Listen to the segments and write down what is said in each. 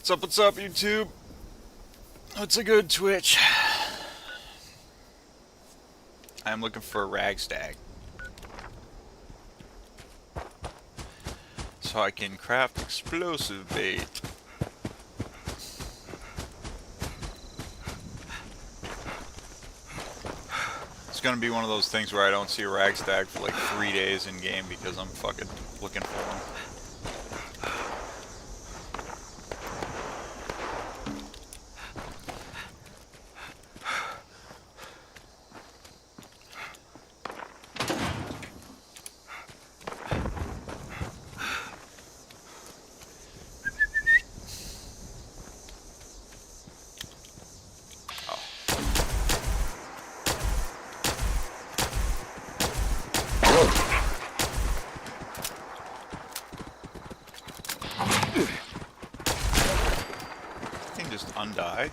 What's up, YouTube? What's a good Twitch? I'm looking for a ragstag. So I can craft explosive bait. It's gonna be one of those things where I don't see a ragstag for like 3 days in game because I'm fucking looking for them. Thing just undied.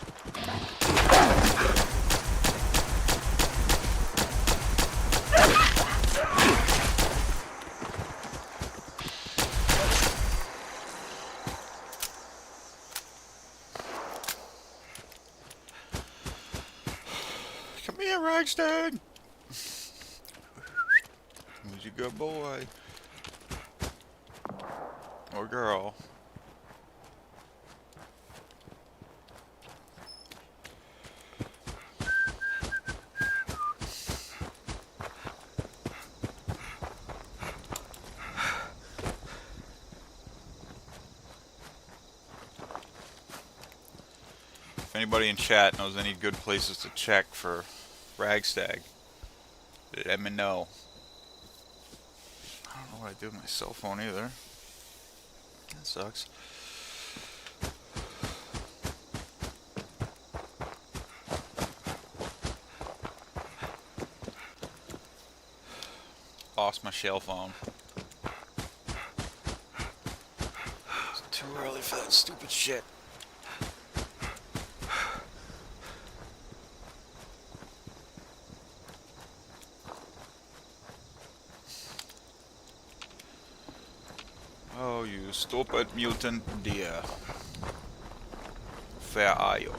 Come here, ragstag. Who's your good boy? Or girl? If anybody in chat knows any good places to check for ragstag, let me know. I don't know what I do with my cell phone either. That sucks. Lost my shell phone. It's too early for that stupid shit. Oh, you stupid mutant deer. Where are you?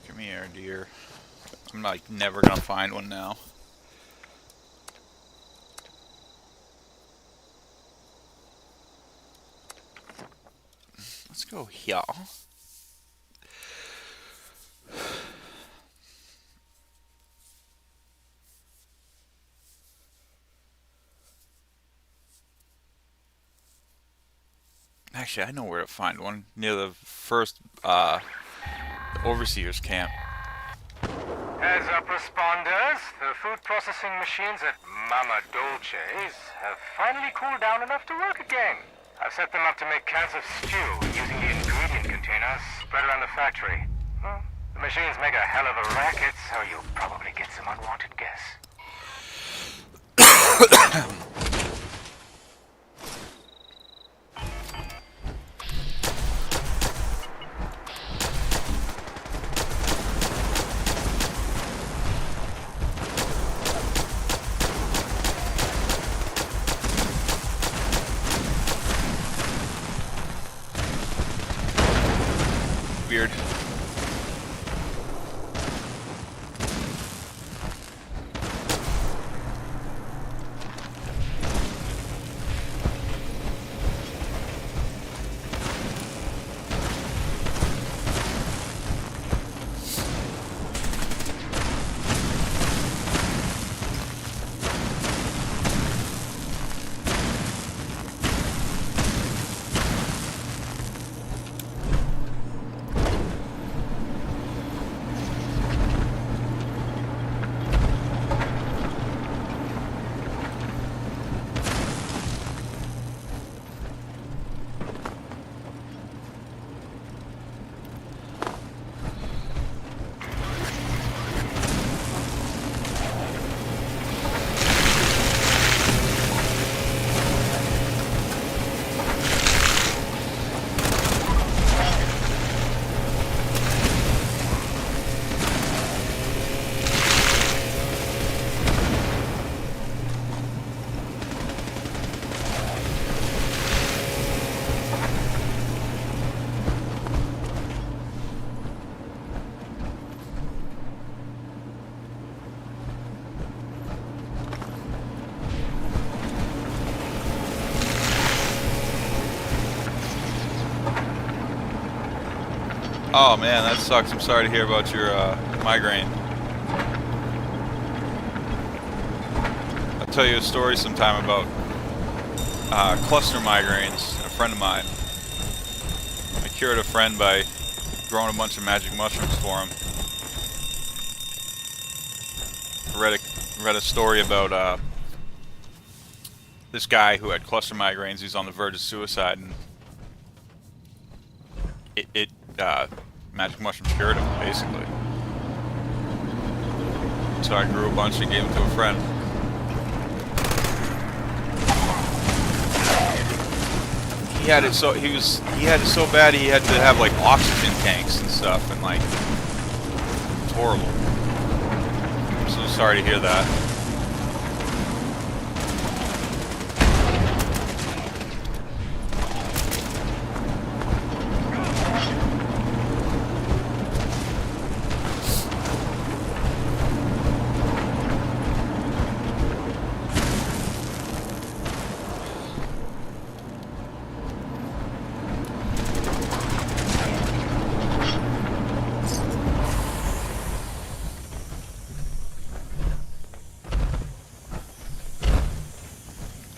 Come here, deer. I'm like never gonna find one now. Let's go here. Actually, I know where to find one. Near the first overseer's camp. Heads up, responders. The food processing machines at Mama Dolce's have finally cooled down enough to work again. I've set them up to make cans of stew using the ingredient containers spread around the factory. Well, the machines make a hell of a racket, so you'll probably get some unwanted guests. Weird. Oh man, that sucks. I'm sorry to hear about your migraine. I'll tell you a story sometime about cluster migraines. A friend of mine. I cured a friend by growing a bunch of magic mushrooms for him. I read a story about this guy who had cluster migraines. He's on the verge of suicide, and magic mushrooms cured him, basically. So I grew a bunch and gave them to a friend. He had it so bad he had to have like oxygen tanks and stuff, and like it's horrible. I'm so sorry to hear that.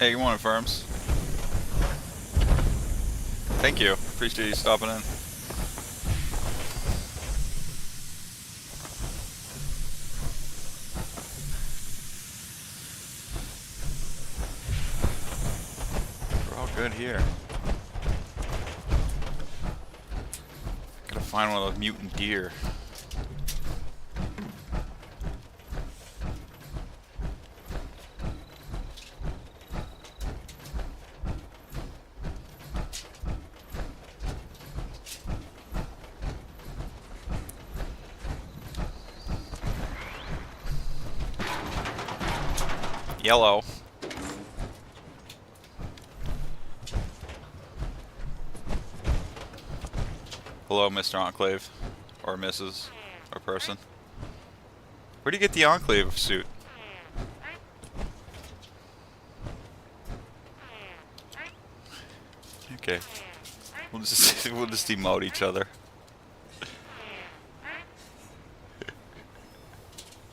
Hey, good morning, Firms. Thank you. Appreciate you stopping in. We're all good here. Gotta find one of those mutant deer. Yellow. Hello, Mr. Enclave. Or Mrs. or person. Where do you get the Enclave suit? Okay. We'll just emote each other.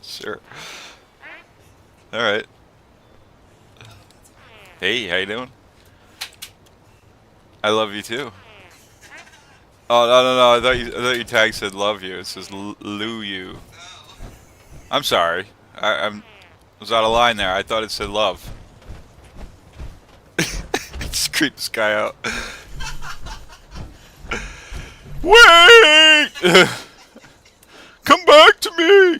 Sure. Alright. Hey, how you doing? I love you too. Oh no! I thought your tag said love you. It says Lou you. I'm sorry. I was out of line there. I thought it said love. Just creep this guy out. Wait! Come back to me!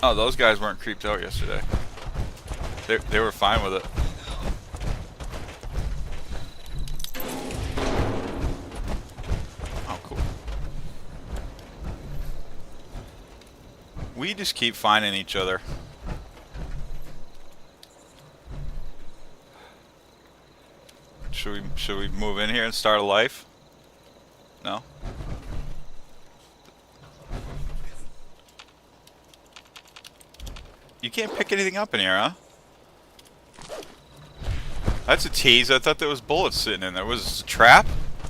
Oh, those guys weren't creeped out yesterday. They were fine with it. Oh, cool. We just keep finding each other. Should we move in here and start a life? No? You can't pick anything up in here, huh? That's a tease. I thought there was bullets sitting in there. Was this a trap?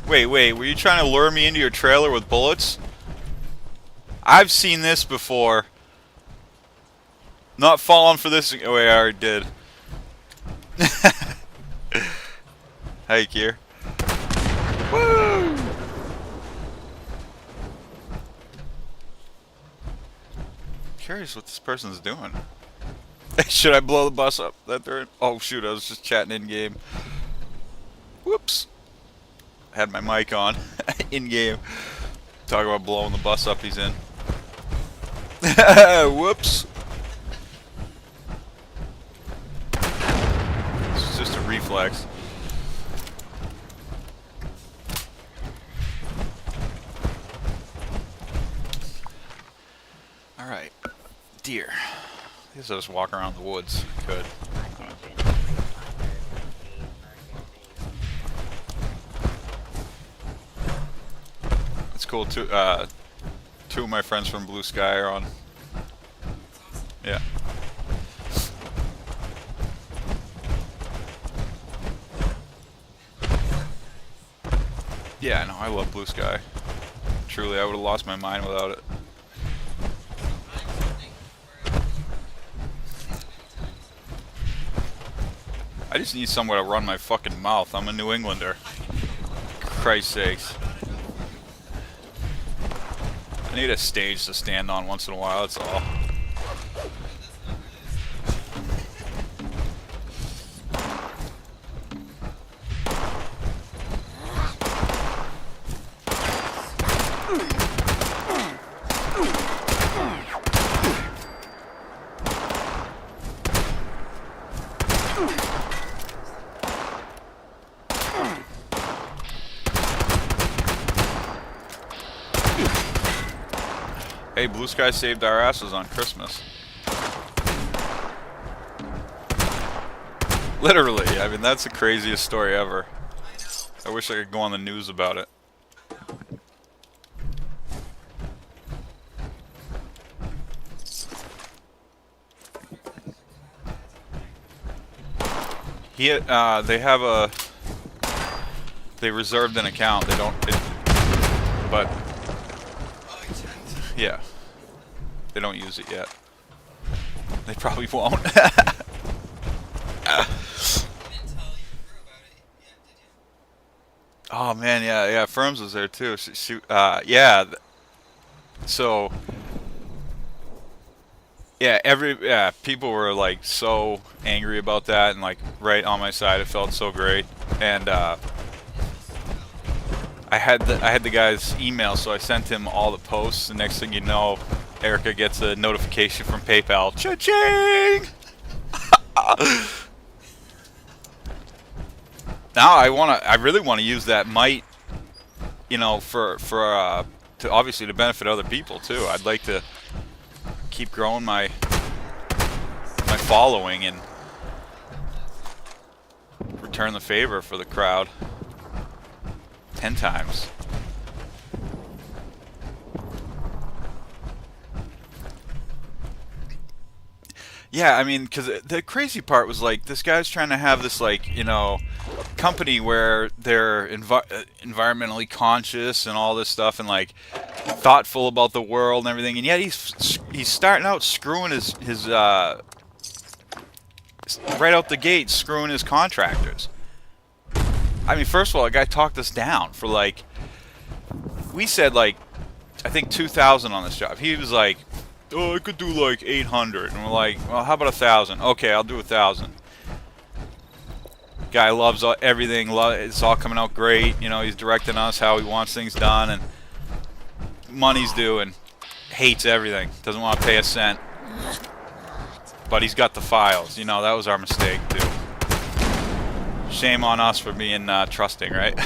Wait, were you trying to lure me into your trailer with bullets? I've seen this before. Not falling for this. Oh, wait, I already did. Hey, Kier. Woo! Curious what this person's doing. Should I blow the bus up that they're in? Oh shoot, I was just chatting in game. Whoops. Had my mic on in game. Talk about blowing the bus up he's in. Whoops. It's just a reflex. Alright. Deer. I guess I'll just walk around the woods. Good. It's cool too. 2 of my friends from Blue Sky are on. Yeah. Yeah, no, I love Blue Sky. Truly, I would have lost my mind without it. I just need somewhere to run my fucking mouth. I'm a New Englander. Christ's sakes. I need a stage to stand on once in a while, that's all. Hey, Blue Sky saved our asses on Christmas. Literally, I mean, that's the craziest story ever. I wish I could go on the news about it. They have a... They reserved an account, they don't... but... Yeah. They don't use it yet. They probably won't. Oh man, yeah, Firms was there too. Yeah. So, yeah, people were like so angry about that, and like right on my side. It felt so great, and I had the guy's email, so I sent him all the posts. The next thing you know, Erica gets a notification from PayPal. Cha-ching! Now I really want to use that might, you know, to obviously to benefit other people too. I'd like to keep growing my following and return the favor for the crowd 10 times. Yeah, I mean, because the crazy part was like this guy's trying to have this like, you know, company where they're environmentally conscious and all this stuff and like thoughtful about the world and everything, and yet he's starting out screwing his right out the gate, screwing his contractors. I mean, first of all, the guy talked us down for like, we said like, I think 2,000 on this job. He was like, oh, I could do like 800, and we're like, well, how about 1,000? Okay, I'll do 1,000. Guy loves everything. It's all coming out great. You know, he's directing us how he wants things done, and money's due, and hates everything. Doesn't want to pay a cent. But he's got the files. You know, that was our mistake too. Shame on us for being trusting, right?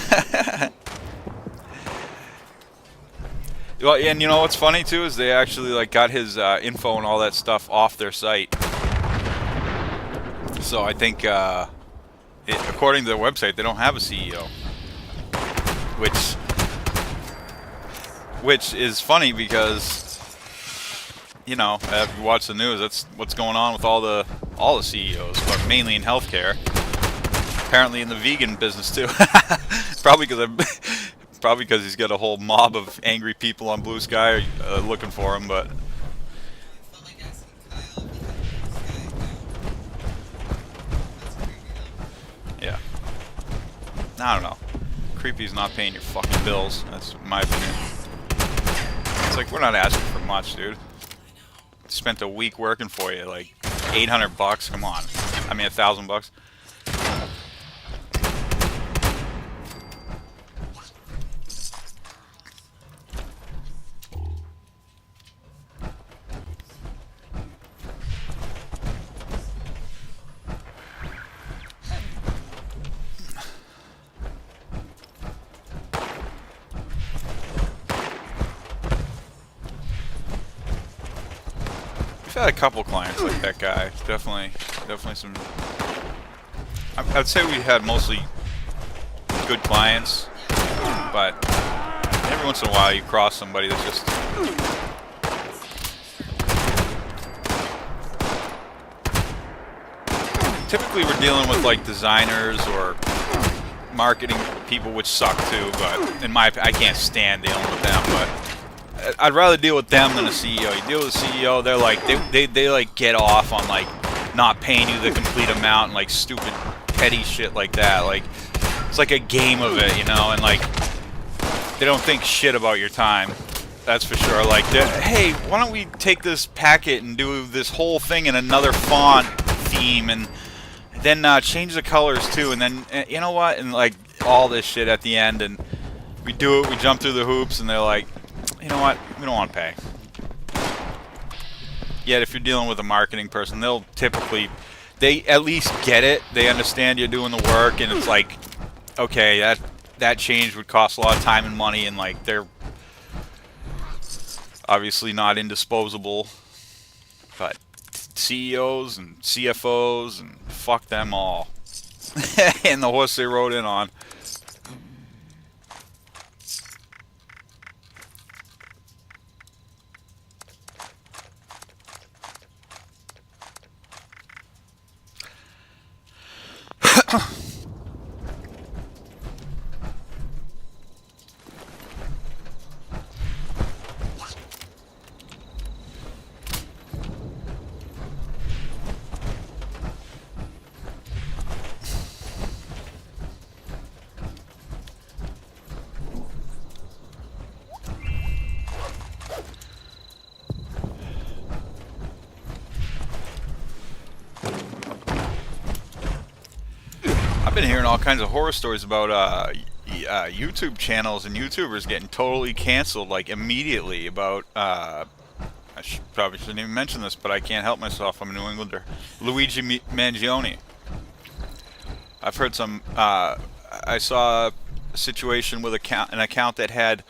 Well, and you know what's funny too is they actually like got his info and all that stuff off their site. So I think, according to their website, they don't have a CEO, which is funny because, you know, if you watch the news, that's what's going on with all the CEOs, but mainly in healthcare. Apparently in the vegan business too. Probably because he's got a whole mob of angry people on Blue Sky looking for him, but yeah. I don't know. Creepy's not paying your fucking bills. That's my opinion. It's like, we're not asking for much, dude. Spent a week working for you, like $800. Come on. I mean, $1,000. I've had a couple clients like that guy. Definitely some. I'd say we had mostly good clients, but Every once in a while you cross somebody that's just... Typically we're dealing with like designers or marketing people, which suck too, but in my opinion, I can't stand dealing with them, but I'd rather deal with them than a CEO. You deal with a CEO, they're like, they like get off on like not paying you the complete amount and like stupid petty shit like that. Like, it's like a game of it, you know, and like, they don't think shit about your time. That's for sure. Like, hey, why don't we take this packet and do this whole thing in another font theme and then change the colors too, and then you know what, and like all this shit at the end, and we do it, we jump through the hoops, and they're like, you know what, we don't want to pay. Yet if you're dealing with a marketing person, they'll typically, they at least get it, they understand you're doing the work, and it's like, okay, that change would cost a lot of time and money, and like they're obviously not indisposable, but CEOs and CFOs and fuck them all. And the horse they rode in on. I've been hearing all kinds of horror stories about YouTube channels and YouTubers getting totally canceled, like immediately. About probably shouldn't even mention this, but I can't help myself. I'm a New Englander. Luigi Mangione. I've heard some. I saw a situation with an account that had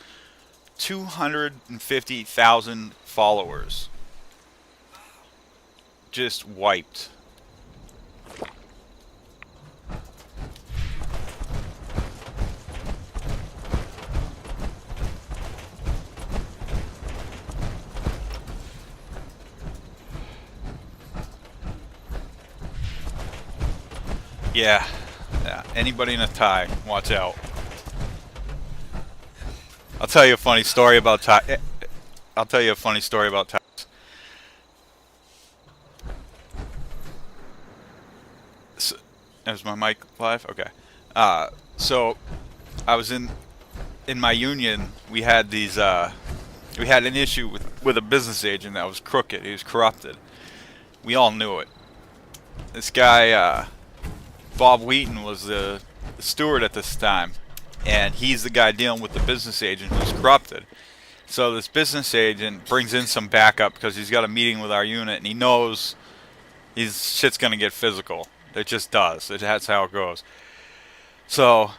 250,000 followers, just wiped. Yeah, anybody in a tie, watch out. I'll tell you a funny story about tie. I'll tell you a funny story about ties. So, is my mic live? Okay. So I was in my union. We had these. We had an issue with a business agent that was crooked. He was corrupted. We all knew it. This guy. Bob Wheaton was the steward at this time, and he's the guy dealing with the business agent who's corrupted. So this business agent brings in some backup because he's got a meeting with our unit, and he knows shit's gonna get physical. It just does. That's how it goes. So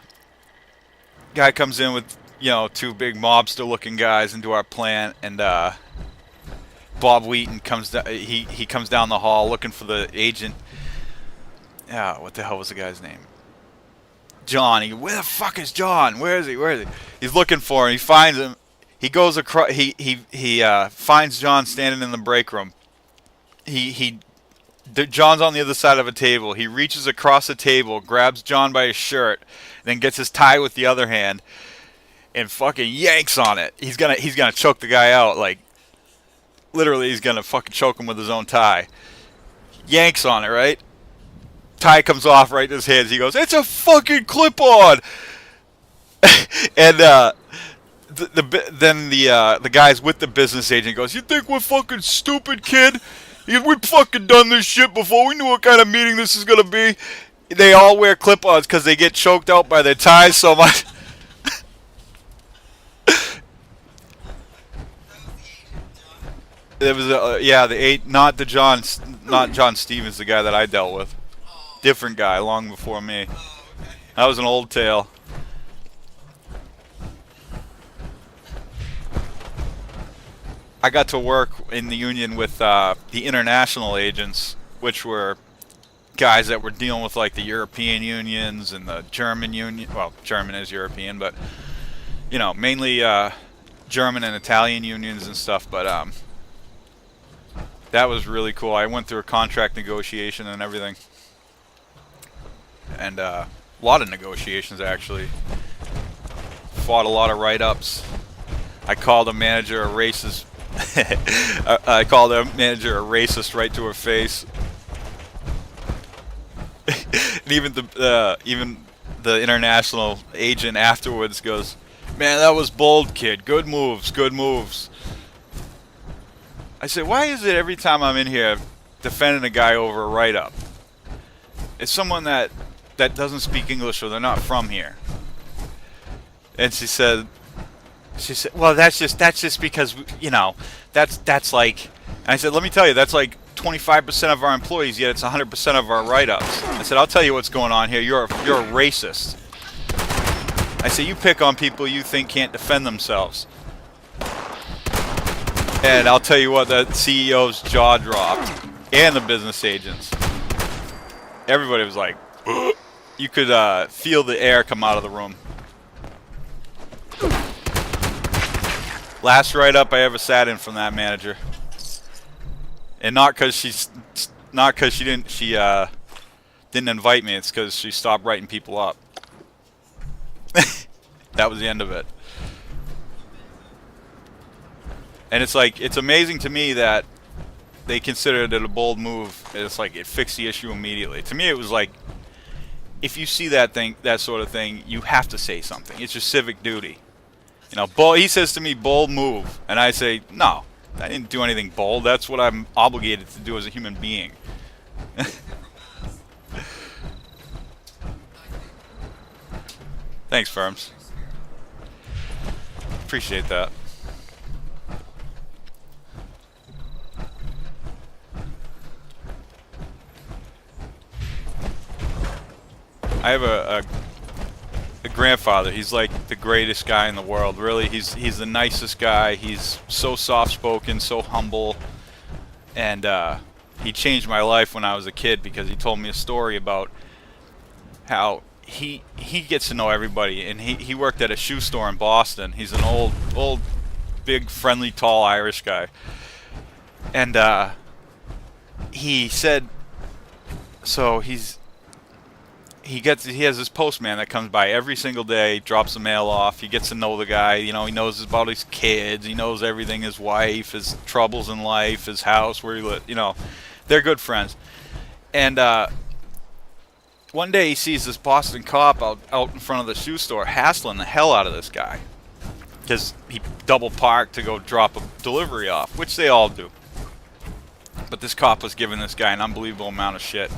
guy comes in with, you know, two big mobster-looking guys into our plant, and Bob Wheaton comes down. He comes down the hall looking for the agent. Yeah, what the hell was the guy's name? John. Where the fuck is John? Where is he? Where is he? He's looking for him. He finds him. He goes across. He finds John standing in the break room. John's on the other side of a table. He reaches across the table, grabs John by his shirt, then gets his tie with the other hand, and fucking yanks on it. He's gonna choke the guy out. Like, literally, he's gonna fucking choke him with his own tie. Yanks on it, right? Tie comes off right in his hands. He goes, "It's a fucking clip-on." And then the guys with the business agent goes, "You think we're fucking stupid, kid? We've fucking done this shit before. We knew what kind of meeting this is gonna be." They all wear clip-ons because they get choked out by their ties so much. There was not John Stevens, the guy that I dealt with. Different guy, long before me. That was an old tale. I got to work in the union with the international agents, which were guys that were dealing with like the European unions and the German union. Well, German is European, but you know, mainly German and Italian unions and stuff. But that was really cool. I went through a contract negotiation and everything, and a lot of negotiations actually. Fought a lot of write-ups. I called a manager a racist. I called a manager a racist right to her face. And even the international agent afterwards goes, "Man, that was bold, kid. Good moves, good moves." I said, "Why is it every time I'm in here defending a guy over a write-up, it's someone that doesn't speak English or they're not from here?" And she said, "Well, that's just because, you know, that's like." And I said, "Let me tell you, that's like 25% of our employees, yet it's 100% of our write-ups." I said, "I'll tell you what's going on here. You're a racist." I said, "You pick on people you think can't defend themselves." And I'll tell you what, the CEO's jaw dropped, and the business agents. Everybody was like, you could feel the air come out of the room. Last write-up I ever sat in from that manager, and not because she didn't invite me. It's because she stopped writing people up. That was the end of it. And it's like, it's amazing to me that they considered it a bold move. It's like it fixed the issue immediately. To me, it was like, if you see that sort of thing, you have to say something. It's your civic duty. You know, he says to me, "Bold move," and I say, "No, I didn't do anything bold. That's what I'm obligated to do as a human being." Thanks, Firms. Appreciate that. I have a grandfather. He's like the greatest guy in the world. Really, he's the nicest guy. He's so soft-spoken, so humble, and he changed my life when I was a kid because he told me a story about how he gets to know everybody, and he worked at a shoe store in Boston. He's an old, big, friendly, tall Irish guy, and he said, so he has this postman that comes by every single day, drops the mail off. He gets to know the guy. You know, he knows about his kids. He knows everything, his wife, his troubles in life, his house, where he lives. You know, they're good friends. And one day he sees this Boston cop out in front of the shoe store hassling the hell out of this guy because he double parked to go drop a delivery off, which they all do. But this cop was giving this guy an unbelievable amount of shit,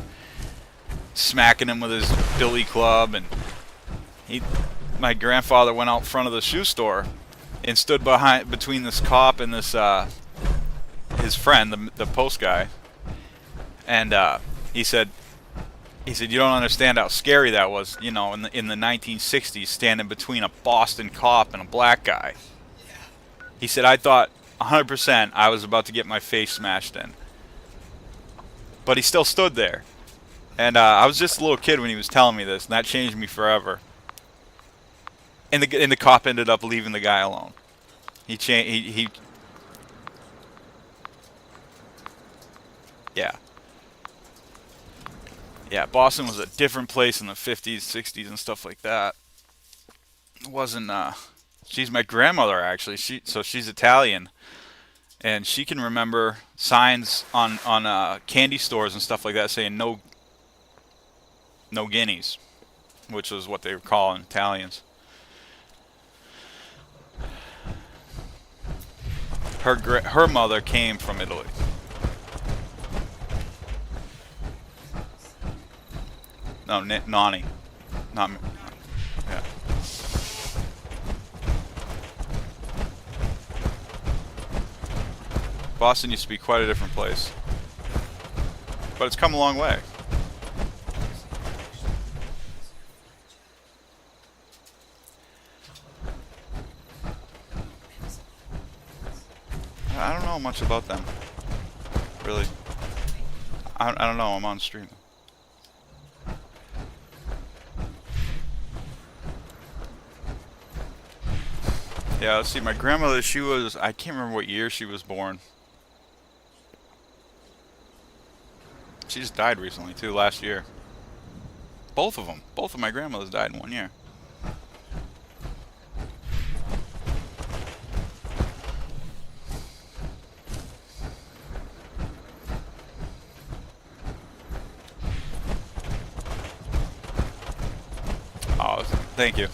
smacking him with his billy club, and my grandfather went out front of the shoe store and stood between this cop and this his friend, the post guy, and he said, "You don't understand how scary that was, you know, in the 1960s, standing between a Boston cop and a black guy." He said, "I thought 100% I was about to get my face smashed in." But he still stood there. And I was just a little kid when he was telling me this, and that changed me forever. And the cop ended up leaving the guy alone. Yeah. Yeah, Boston was a different place in the 50s, 60s, and stuff like that. It wasn't, she's my grandmother, actually. She's Italian. And she can remember signs on candy stores and stuff like that saying no guineas, which was what they were calling Italians. Her mother came from Italy. No, Nani. Not, yeah. Boston used to be quite a different place. But it's come a long way. I don't know much about them, really. I don't know, I'm on stream. Yeah, let's see. My grandmother, she was, I can't remember what year she was born. She just died recently, too, last year. Both of them. Both of my grandmothers died in 1 year. Oh, thank you.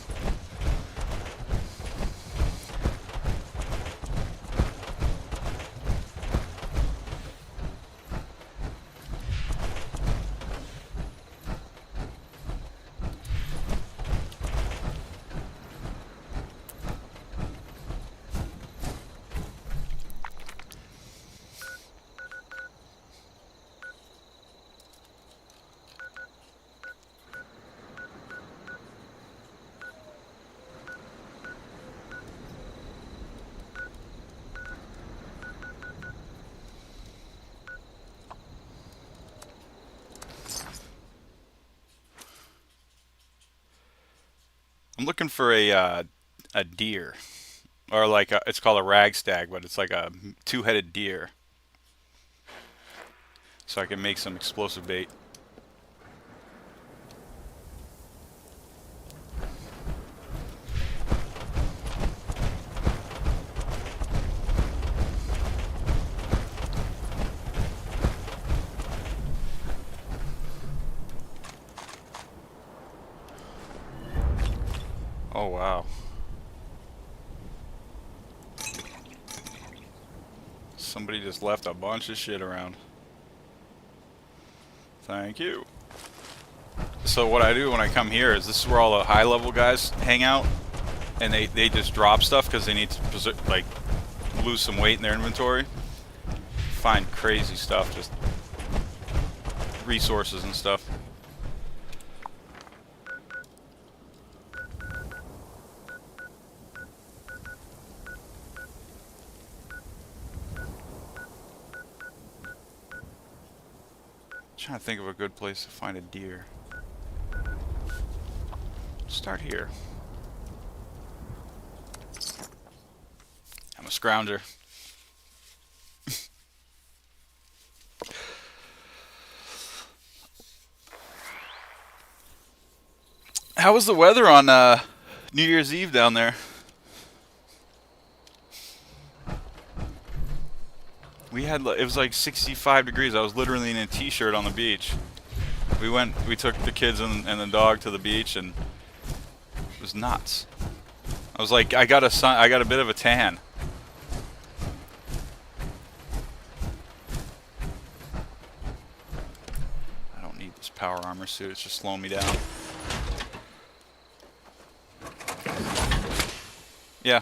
I'm looking for a deer, or like it's called a ragstag, but it's like a two-headed deer, so I can make some explosive bait. Oh wow! Somebody just left a bunch of shit around. Thank you. So what I do when I come here is this is where all the high-level guys hang out, and they just drop stuff because they need to like lose some weight in their inventory. Find crazy stuff, just resources and stuff. Trying to think of a good place to find a deer. Start here. I'm a scrounger. How was the weather on New Year's Eve down there? We had it was like 65 degrees. I was literally in a t-shirt on the beach. We took the kids and the dog to the beach, and it was nuts. I was like, I got a bit of a tan. I don't need this power armor suit. It's just slowing me down. Yeah.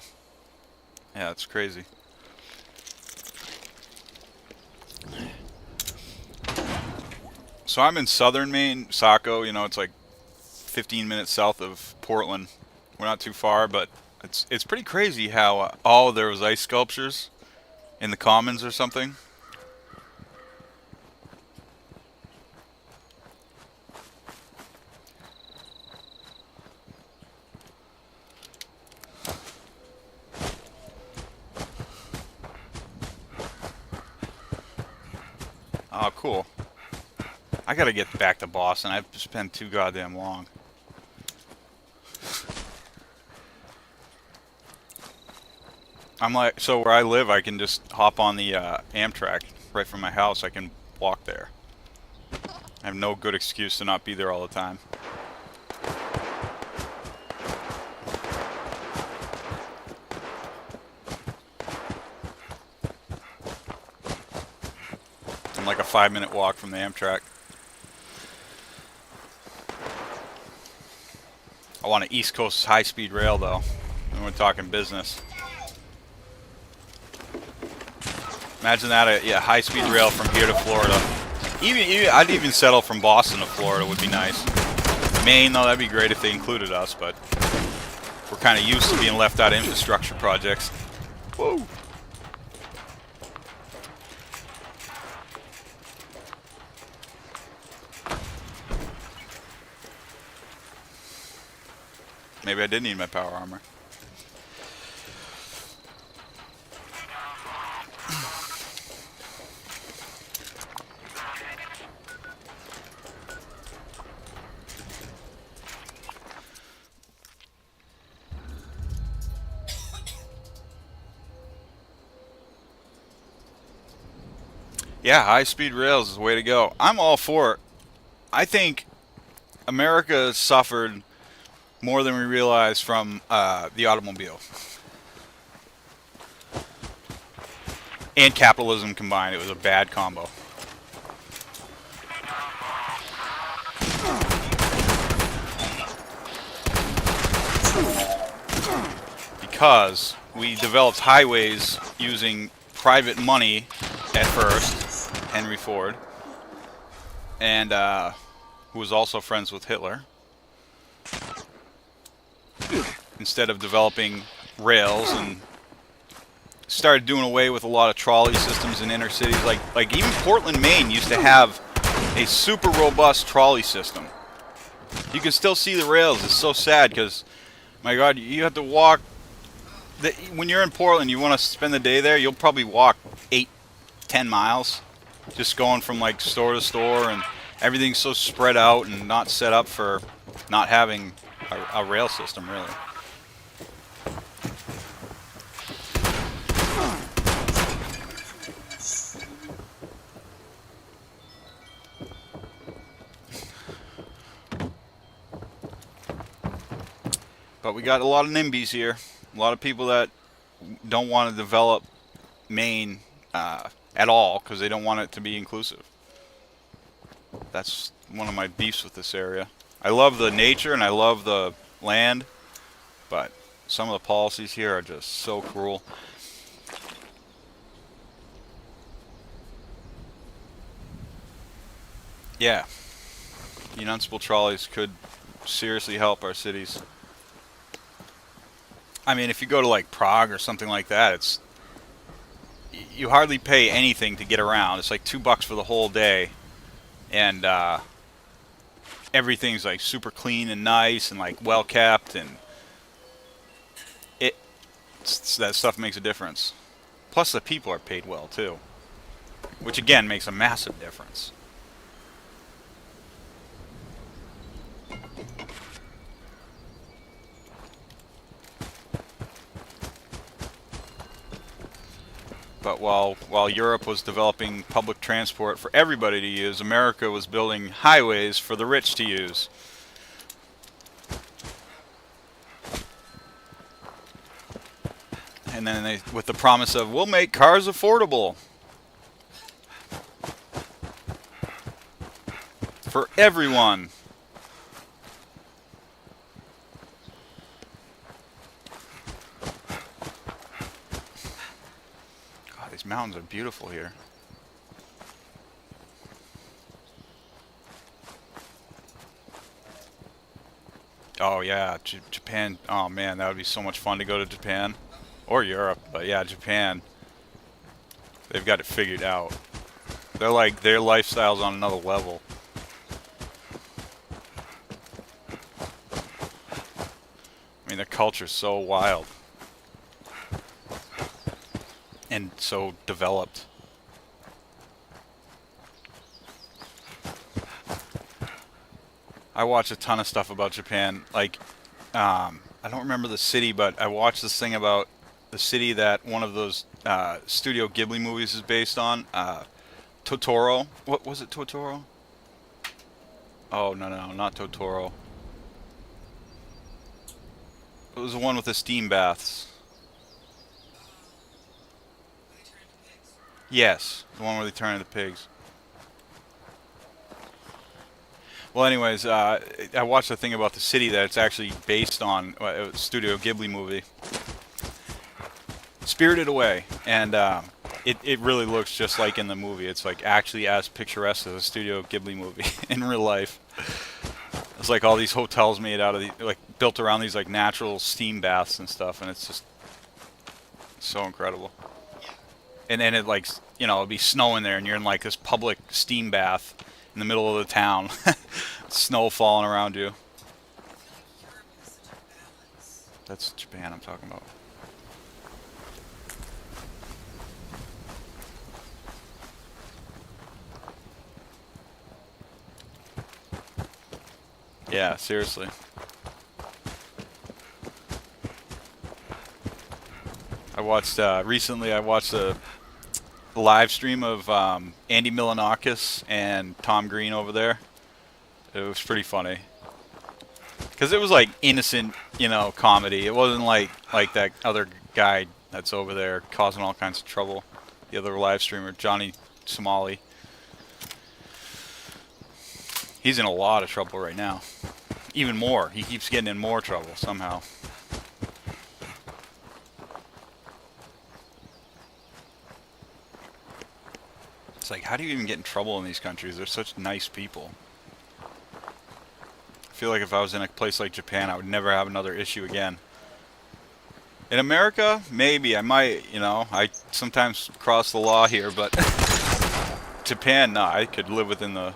Yeah, it's crazy. So I'm in southern Maine, Saco. You know, it's like 15 minutes south of Portland. We're not too far, but it's pretty crazy how there was ice sculptures in the commons or something. Oh, cool. I gotta get back to Boston. I've spent too goddamn long. I'm like, so where I live, I can just hop on the Amtrak right from my house. I can walk there. I have no good excuse to not be there all the time. I'm like a 5-minute walk from the Amtrak. I want an East Coast high-speed rail, though. And we're talking business. Imagine that, yeah, high-speed rail from here to Florida. I'd even settle from Boston to Florida would be nice. Maine, though, that'd be great if they included us, but we're kind of used to being left out of infrastructure projects. Whoa. Maybe I did need my power armor. Yeah, high-speed rails is the way to go. I'm all for it. I think America suffered more than we realize from the automobile and capitalism combined. It was a bad combo. Because we developed highways using private money at first, Henry Ford, and who was also friends with Hitler, instead of developing rails, and started doing away with a lot of trolley systems in inner cities. Like even Portland, Maine used to have a super robust trolley system. You can still see the rails. It's so sad because, my God, you have to walk. When you're in Portland, you want to spend the day there, you'll probably walk 8-10 miles, just going from like store to store, and everything's so spread out and not set up for not having a rail system, really. But we got a lot of NIMBYs here, a lot of people that don't want to develop Maine at all because they don't want it to be inclusive. That's one of my beefs with this area. I love the nature and I love the land, but some of the policies here are just so cruel. Yeah, municipal trolleys could seriously help our cities. I mean, if you go to like Prague or something like that, you hardly pay anything to get around. It's like $2 for the whole day, and everything's like super clean and nice and like well kept, and that stuff makes a difference. Plus, the people are paid well too, which again makes a massive difference. But while Europe was developing public transport for everybody to use, America was building highways for the rich to use. And then with the promise of, we'll make cars affordable for everyone. These mountains are beautiful here. Oh yeah, Japan. Oh man, that would be so much fun to go to Japan. Or Europe, but yeah, Japan. They've got it figured out. They're like, their lifestyle's on another level. I mean, their culture's so wild. And so developed. I watch a ton of stuff about Japan. Like, I don't remember the city, but I watched this thing about the city that one of those Studio Ghibli movies is based on. Totoro. What was it, Totoro? Oh, no, not Totoro. It was the one with the steam baths. Yes, the one where they turn into pigs. Well, anyways, I watched a thing about the city that it's actually based on, a Studio Ghibli movie, Spirited Away, and it really looks just like in the movie. It's like actually as picturesque as a Studio Ghibli movie in real life. It's like all these hotels made out of like built around these like natural steam baths and stuff, and it's just so incredible. And then it like, it'd be snowing there, and you're in like this public steam bath in the middle of the town. Snow falling around you. That's Japan I'm talking about. Yeah, seriously. I watched recently. I watched live stream of Andy Milonakis and Tom Green over there. It was pretty funny because it was like innocent, comedy. It wasn't like that other guy that's over there causing all kinds of trouble. The other live streamer, Johnny Somali. He's in a lot of trouble right now. Even more. He keeps getting in more trouble somehow. It's like, how do you even get in trouble in these countries? They're such nice people. I feel like if I was in a place like Japan, I would never have another issue again. In America, maybe. I might, I sometimes cross the law here, but Japan, no, I could live within the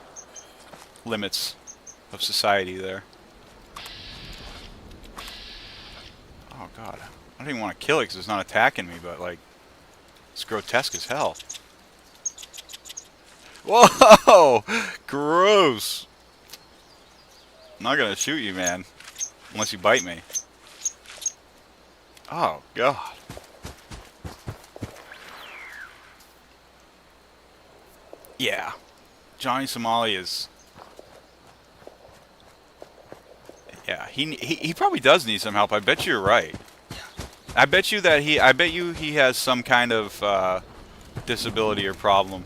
limits of society there. Oh, God. I don't even want to kill it because it's not attacking me, but, like, it's grotesque as hell. Whoa! Gross! I'm not gonna shoot you, man. Unless you bite me. Oh, God. Yeah. Johnny Somali is... Yeah, he probably does need some help. I bet you're right. I bet you he has some kind of disability or problem.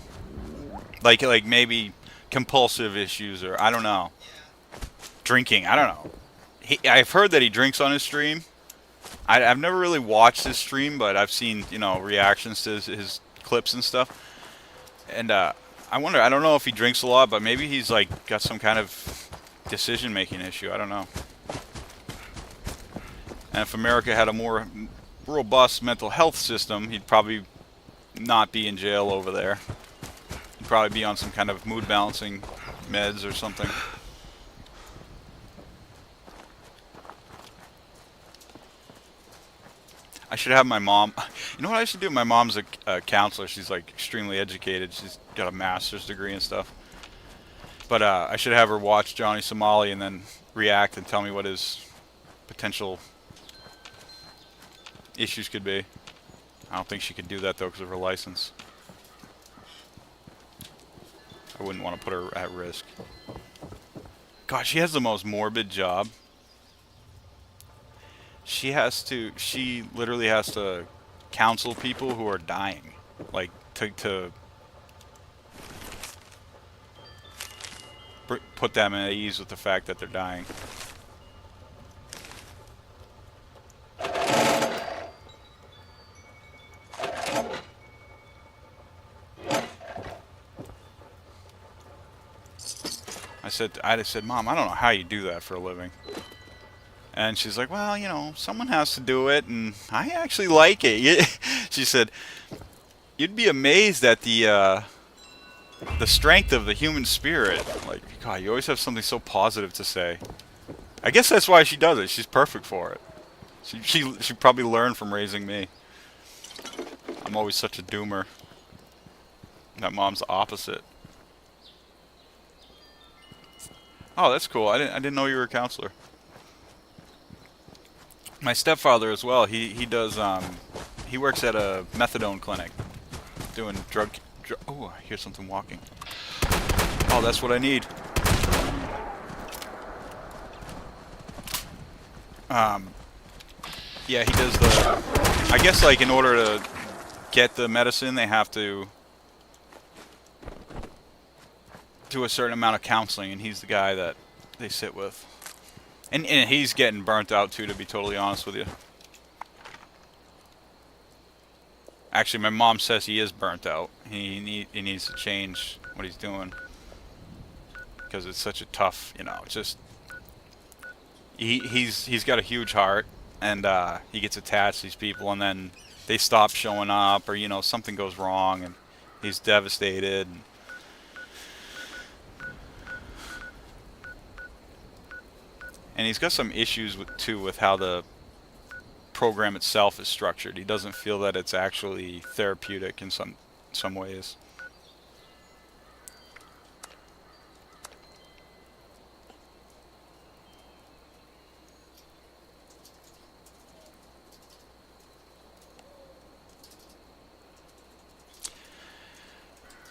Like maybe compulsive issues or I don't know. Drinking, I don't know. I've heard that he drinks on his stream. I've never really watched his stream, but I've seen, reactions to his clips and stuff. And I don't know if he drinks a lot, but maybe he's like got some kind of decision-making issue. I don't know. And if America had a more robust mental health system, he'd probably not be in jail over there. He'd probably be on some kind of mood balancing meds or something. I should have my mom... You know what I should do? My mom's a counselor. She's like extremely educated. She's got a master's degree and stuff. But I should have her watch Johnny Somali and then react and tell me what his potential issues could be. I don't think she could do that though because of her license. I wouldn't want to put her at risk. God, she has the most morbid job. She literally has to counsel people who are dying. Like, to put them at ease with the fact that they're dying. I just said, Mom, I don't know how you do that for a living. And she's like, well, someone has to do it, and I actually like it. She said, you'd be amazed at the strength of the human spirit. Like, God, you always have something so positive to say. I guess that's why she does it. She's perfect for it. She probably learned from raising me. I'm always such a doomer. That mom's the opposite. Oh, that's cool. I didn't know you were a counselor. My stepfather as well. He does he works at a methadone clinic doing drug. Oh, I hear something walking. Oh, that's what I need. Yeah, he does the... I guess, like, in order to get the medicine, they have to do a certain amount of counseling, and he's the guy that they sit with. And he's getting burnt out, too, to be totally honest with you. Actually, my mom says he is burnt out. He needs to change what he's doing. Because it's such a tough, it's just... He's got a huge heart, and he gets attached to these people, and then they stop showing up, or, something goes wrong, and he's devastated. And he's got some issues with how the program itself is structured. He doesn't feel that it's actually therapeutic in some ways.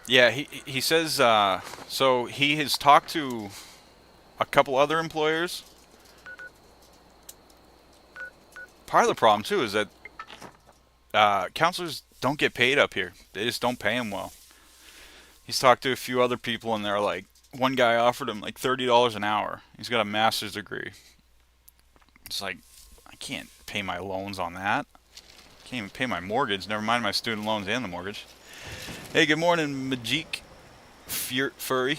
Yeah, he says so he has talked to a couple other employers. Part of the problem too is that counselors don't get paid up here. They just don't pay them well. He's talked to a few other people, and they're like, one guy offered him like $30 an hour. He's got a master's degree. It's like, I can't pay my loans on that. Can't even pay my mortgage. Never mind my student loans and the mortgage. Hey, good morning, Majik Furry.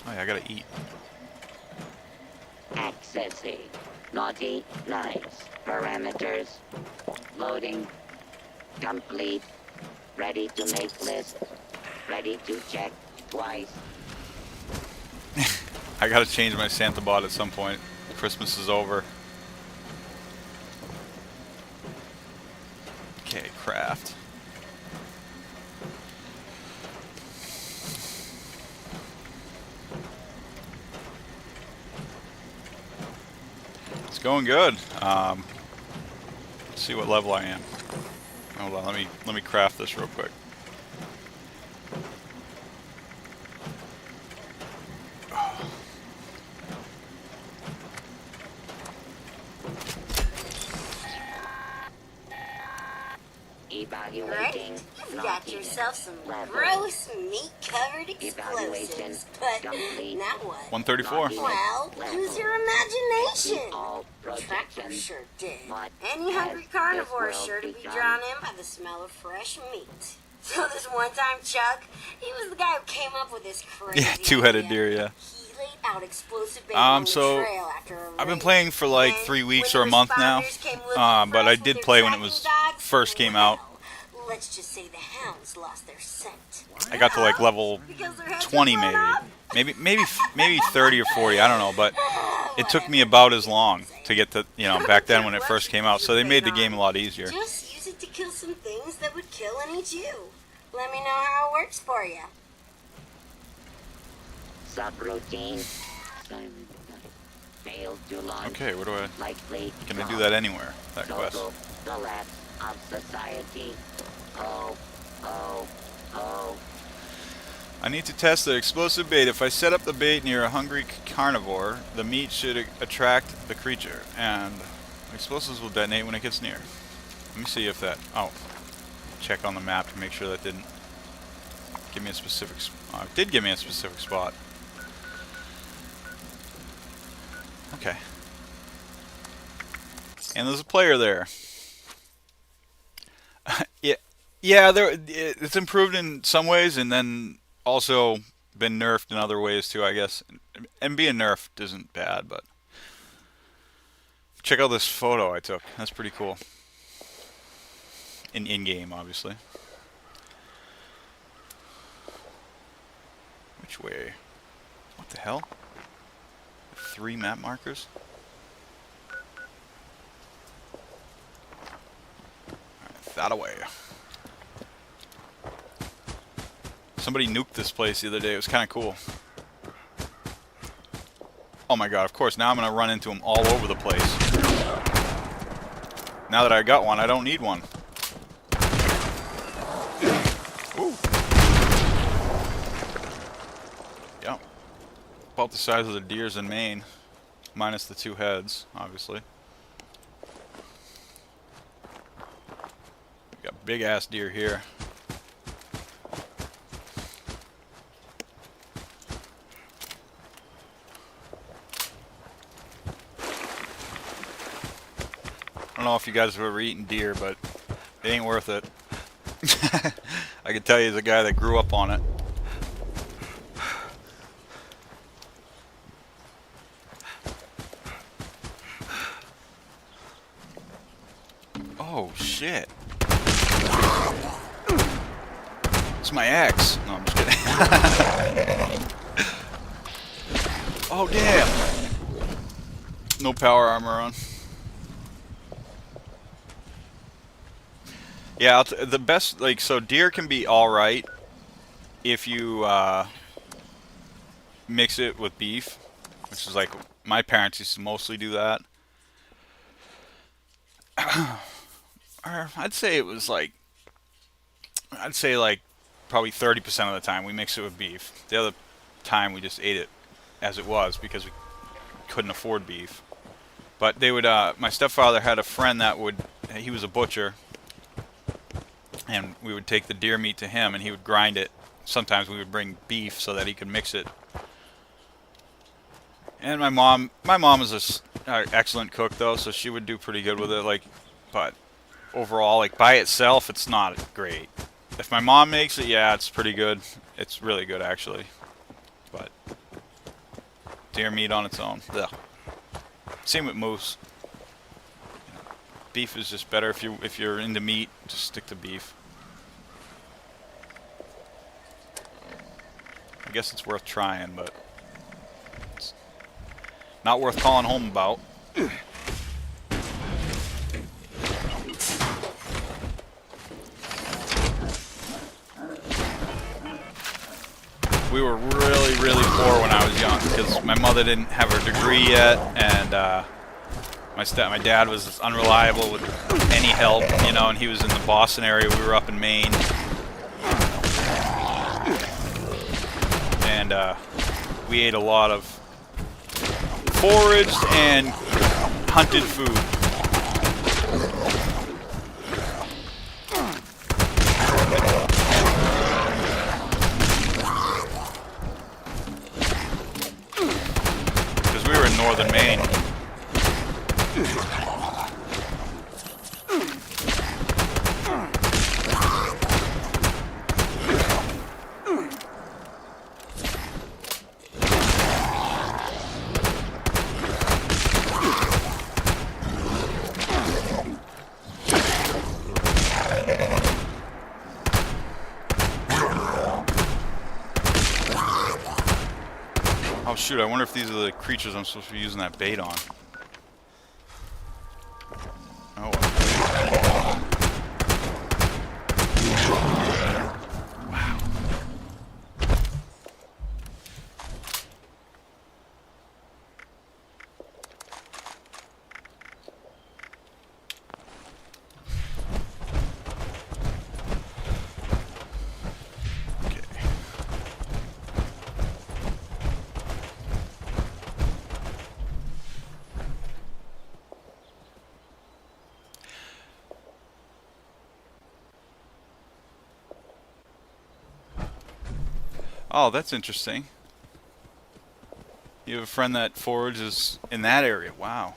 Oh yeah, I gotta eat. Accessing. Naughty, nice. Parameters. Loading. Complete. Ready to make list. Ready to check twice. I gotta change my Santa bot at some point. Christmas is over. Okay, craft. It's going good. Let's see what level I am. Hold on, let me craft this real quick. Evaluating. You've got yourself some gross meat-covered explosives, but now what? 134. Well, use your imagination. Tractor sure did. Any hungry carnivore is sure to be drawn in by the smell of fresh meat. So this one-time Chuck, he was the guy who came up with this crazy Yeah, two-headed idea. deer, yeah. He laid out explosive bait on the So trail after a I've been raid. playing for like And 3 weeks when or a the month now. responders came looking for But us I with did their play when it tracking was dogs, first came out. well, let's just say the hounds lost their scent. I got to like level Because their heads 20 were blown maybe. off? Maybe 30 or 40, I don't know, but it took me about as long to get to, back then when it first came out. So they made the game a lot easier. Just use it to kill some things that would kill and eat you. Let me know how it works for you. Subroutine. Failed to launch. Okay, what do I... Likely. Can I do that anywhere, that quest? Total collapse of society. Oh, oh, oh. I need to test the explosive bait. If I set up the bait near a hungry carnivore, the meat should attract the creature, and explosives will detonate when it gets near. Let me see if that... Oh. Check on the map to make sure that didn't give me a specific... it did give me a specific spot. Okay. And there's a player there. Yeah, it's improved in some ways, and then also been nerfed in other ways too, I guess. And being nerfed isn't bad, but check out this photo I took. That's pretty cool. In-game, obviously. Which way? What the hell? 3 map markers? Alright, that away. Somebody nuked this place the other day. It was kind of cool. Oh my god, of course, now I'm going to run into them all over the place. Now that I got one, I don't need one. Ooh. Yep. About the size of the deers in Maine. Minus the 2 heads, obviously. We got big ass deer here. I don't know if you guys have ever eaten deer, but it ain't worth it. I can tell you as a guy that grew up on it. Oh shit. It's my ex. No, I'm just kidding. Oh damn. No power armor on. Yeah, the best, so deer can be alright if you mix it with beef, which is like my parents used to mostly do that. Or I'd say it was like probably 30% of the time we mix it with beef. The other time we just ate it as it was because we couldn't afford beef. But they would. My stepfather had a friend that would. He was a butcher, and we would take the deer meat to him, and he would grind it. Sometimes we would bring beef so that he could mix it. And my mom is a excellent cook though, so she would do pretty good with it. Like, but overall, like by itself, it's not great. If my mom makes it, yeah, it's pretty good. It's really good actually. But deer meat on its own, ugh. Same with moose. Beef is just better if you're into meat. Just stick to beef. I guess it's worth trying, but it's not worth calling home about. We were really, really poor when I was young because my mother didn't have her degree yet, and my dad was unreliable with any help, you know, and he was in the Boston area. We were up in Maine, and we ate a lot of foraged and hunted food. Because we were in northern Maine. Oh shoot, I wonder if these are the creatures I'm supposed to be using that bait on. Oh well. Wow. Oh, that's interesting. You have a friend that forages in that area. Wow.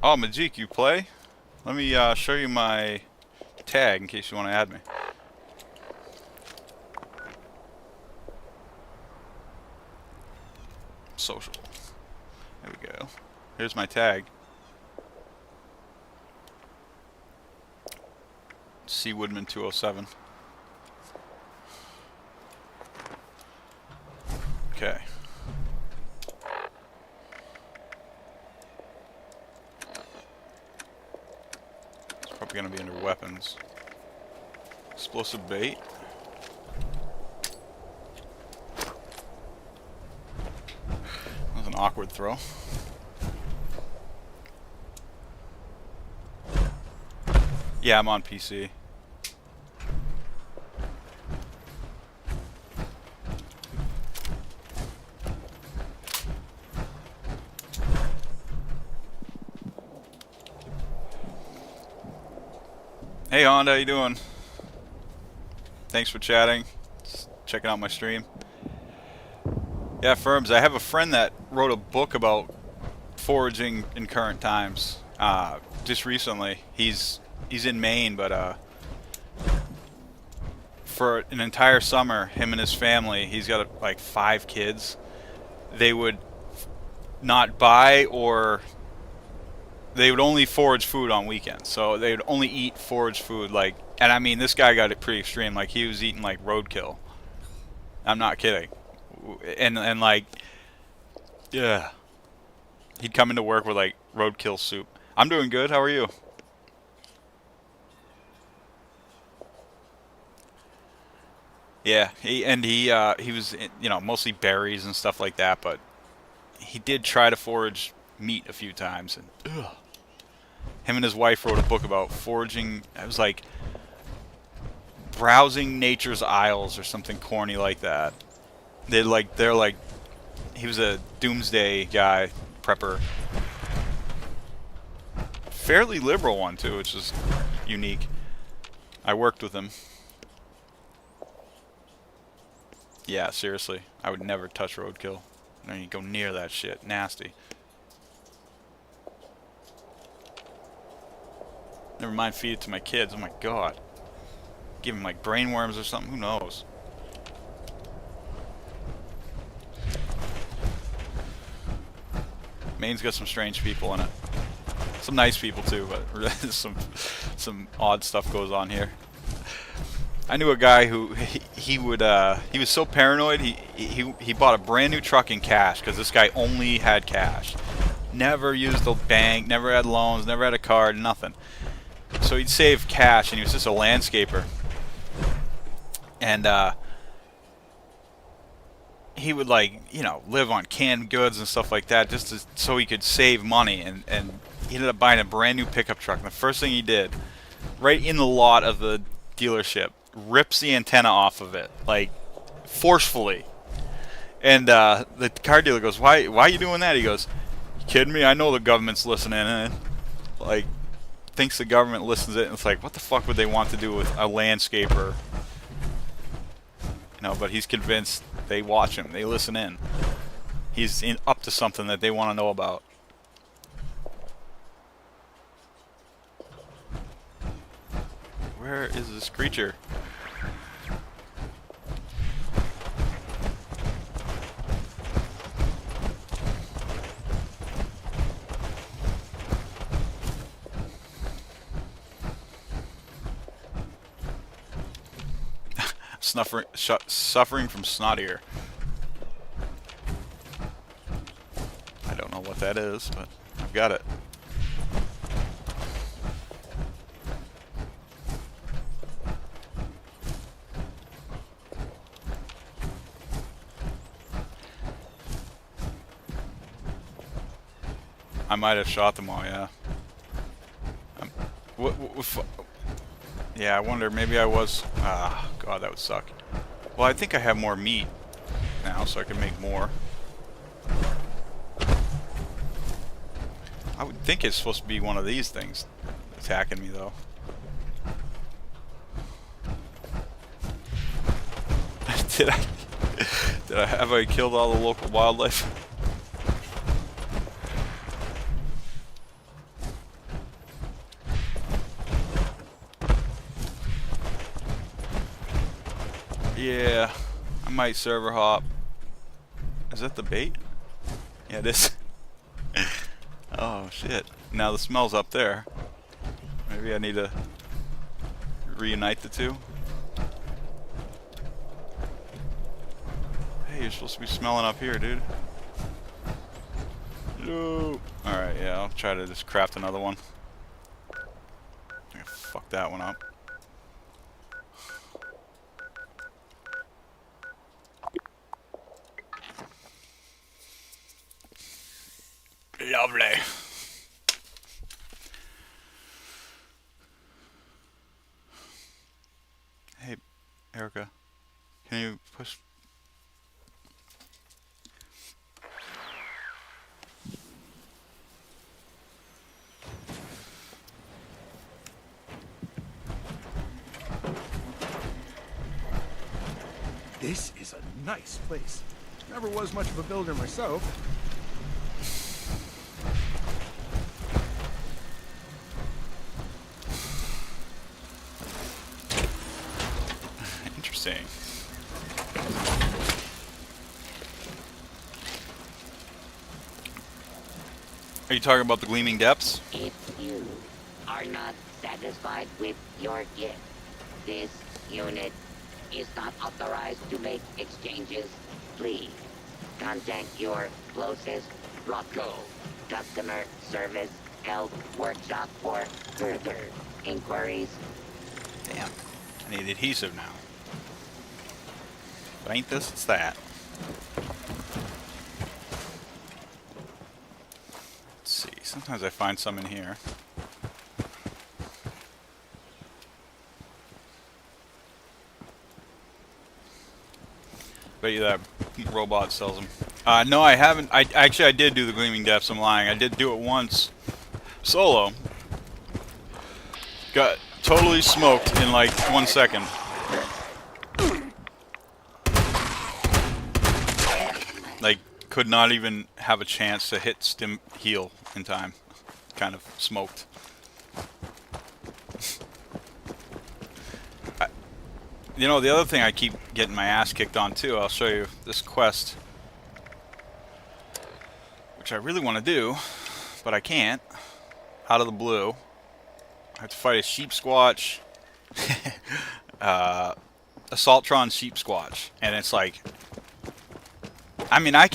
Oh, Majik, you play? Let me show you my tag in case you want to add me. Social. There we go. Here's my tag. C Woodman 207. Okay. Probably gonna be under weapons. Explosive bait. That was an awkward throw. Yeah, I'm on PC. Hey Honda, how you doing? Thanks for chatting. Just checking out my stream. Yeah, Firms, I have a friend that wrote a book about foraging in current times. Just recently. He's in Maine, but for an entire summer, him and his family, he's got like 5 kids. They would not buy or they would only forage food on weekends. So they would only eat forage food, like, and I mean, this guy got it pretty extreme. Like, he was eating like roadkill. I'm not kidding. And like, yeah, he'd come into work with like roadkill soup. I'm doing good. How are you? Yeah, he was, you know, mostly berries and stuff like that, but he did try to forage meat a few times, and ugh. Him and his wife wrote a book about foraging. It was like browsing nature's aisles or something corny like that. They're like he was a doomsday guy, prepper, fairly liberal one too, which is unique. I worked with him. Yeah, seriously, I would never touch roadkill. I don't even go near that shit. Nasty. Never mind feed it to my kids. Oh my god. Give them like brain worms or something. Who knows? Maine's got some strange people in it. Some nice people too, but some odd stuff goes on here. I knew a guy who he was so paranoid he bought a brand new truck in cash because this guy only had cash. Never used the bank, never had loans, never had a card, nothing. So he'd save cash, and he was just a landscaper. And he would, like, you know, live on canned goods and stuff like that just so he could save money. And he ended up buying a brand new pickup truck. And the first thing he did, right in the lot of the dealership, rips the antenna off of it, like, forcefully. And the car dealer goes, why are you doing that? He goes, you kidding me? I know the government's listening. And, like, thinks the government listens to it, and it's like, what the fuck would they want to do with a landscaper? You know, but he's convinced they watch him, they listen in. He's up to something that they want to know about. Where is this creature? Suffering from snot ear. I don't know what that is, but I've got it. I might have shot them all, yeah. Yeah, I wonder, maybe I was... Ah, God, that would suck. Well, I think I have more meat now, so I can make more. I would think it's supposed to be one of these things attacking me, though. Have I killed all the local wildlife? Yeah, I might server hop. Is that the bait? Yeah, it is. Oh shit. Now the smell's up there. Maybe I need to reunite the two. Hey, you're supposed to be smelling up here, dude. No. Alright, yeah, I'll try to just craft another one. Fuck that one up. Lovely. Hey, Erica, can you push? This is a nice place. Never was much of a builder myself. Interesting. Are you talking about the Gleaming Depths? If you are not satisfied with your gift, this unit is not authorized to make exchanges. Please contact your closest Rocco customer service help workshop for further inquiries. Damn. I need adhesive now. If it ain't this, it's that. Let's see. Sometimes I find some in here. Bet you that robot sells them. No, I haven't. I did do the Gleaming Depths. I'm lying. I did do it once, solo. Got totally smoked in like 1 second. Like, could not even have a chance to hit stim heal in time. Kind of smoked. You know, the other thing I keep getting my ass kicked on too, I'll show you this quest, which I really want to do, but I can't. Out of the blue. I have to fight a sheep squatch. Assaultron sheep squatch. And it's like, I mean, I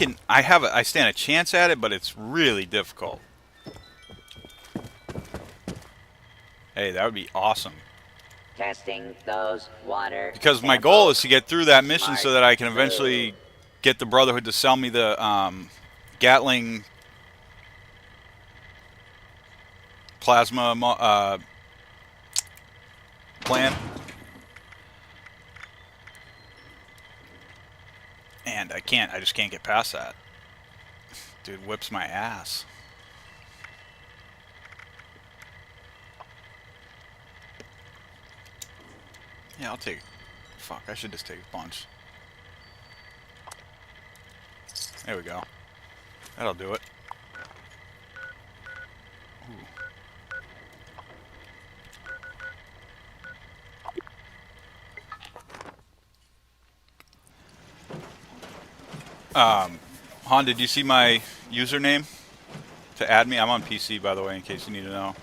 stand a chance at it, but it's really difficult. Hey, that would be awesome. Testing those water. Because my goal is to get through that mission so that I can eventually get the Brotherhood to sell me the Gatling plasma plant. And I just can't get past that. Dude whips my ass. Yeah, I'll take... Fuck, I should just take a bunch. There we go. That'll do it. Han, did you see my username to add me? I'm on PC, by the way, in case you need to know.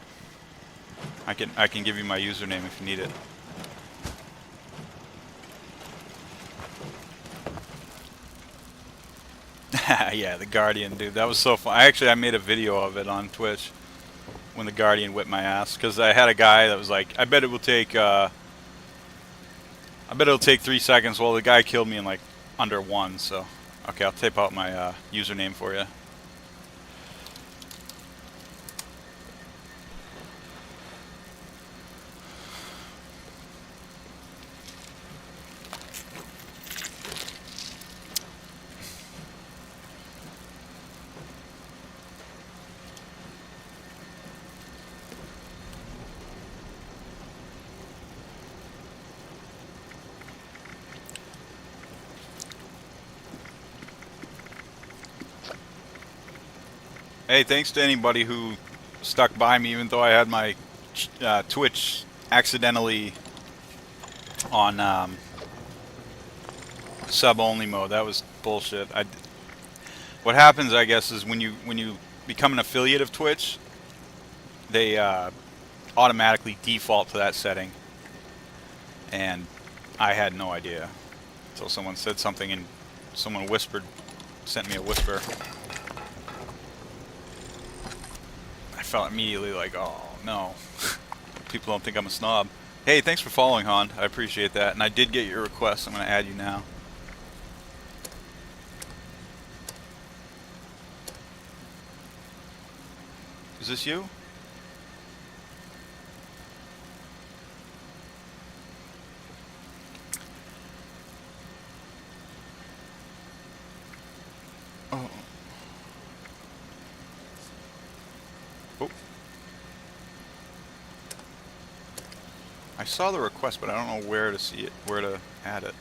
I can give you my username if you need it. Yeah, the Guardian, dude. That was so fun. I made a video of it on Twitch when the Guardian whipped my ass, because I had a guy that was like, I bet it'll take 3 seconds. Well, the guy killed me in like under 1, so okay, I'll type out my username for you. Hey, thanks to anybody who stuck by me, even though I had my Twitch accidentally on sub-only mode. That was bullshit. What happens, I guess, is when you become an affiliate of Twitch, they automatically default to that setting, and I had no idea until someone said something and someone sent me a whisper. I felt immediately like, oh no, people don't think I'm a snob. Hey, thanks for following, Han. I appreciate that, and I did get your request. I'm going to add you now. Is this you? Oh. Oh. I saw the request, but I don't know where to see it, where to add it.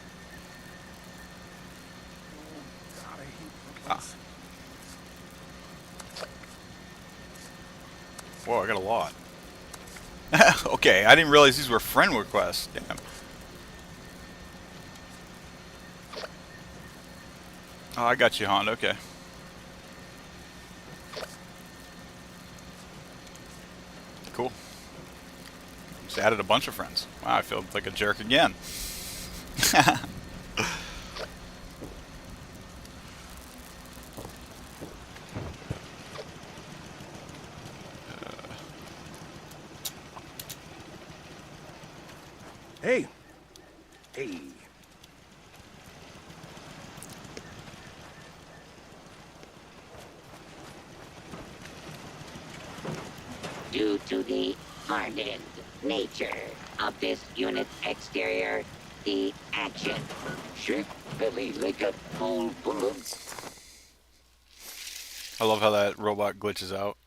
God, I hate Ah. pumpkins. Whoa, I got a lot. Okay, I didn't realize these were friend requests. Damn. Oh, I got you, Han. Okay. Just added a bunch of friends. Wow, I feel like a jerk again. Hey. Hey. Due to the hardened nature of this unit's exterior, the action should be like a full bullet. I love how that robot glitches out.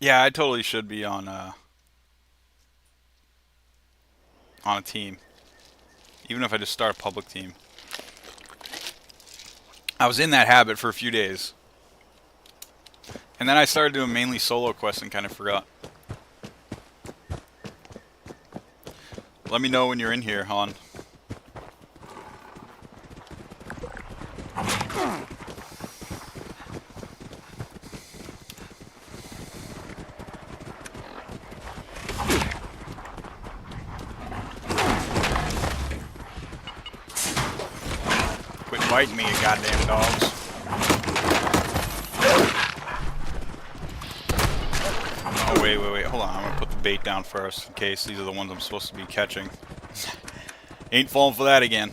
Yeah, I totally should be on a team. Even if I just start a public team. I was in that habit for a few days. And then I started doing mainly solo quests and kind of forgot. Let me know when you're in here, Han. Quit biting me, you goddamn dogs. Oh, wait. Hold on. I'm going to put the bait down first in case these are the ones I'm supposed to be catching. Ain't falling for that again.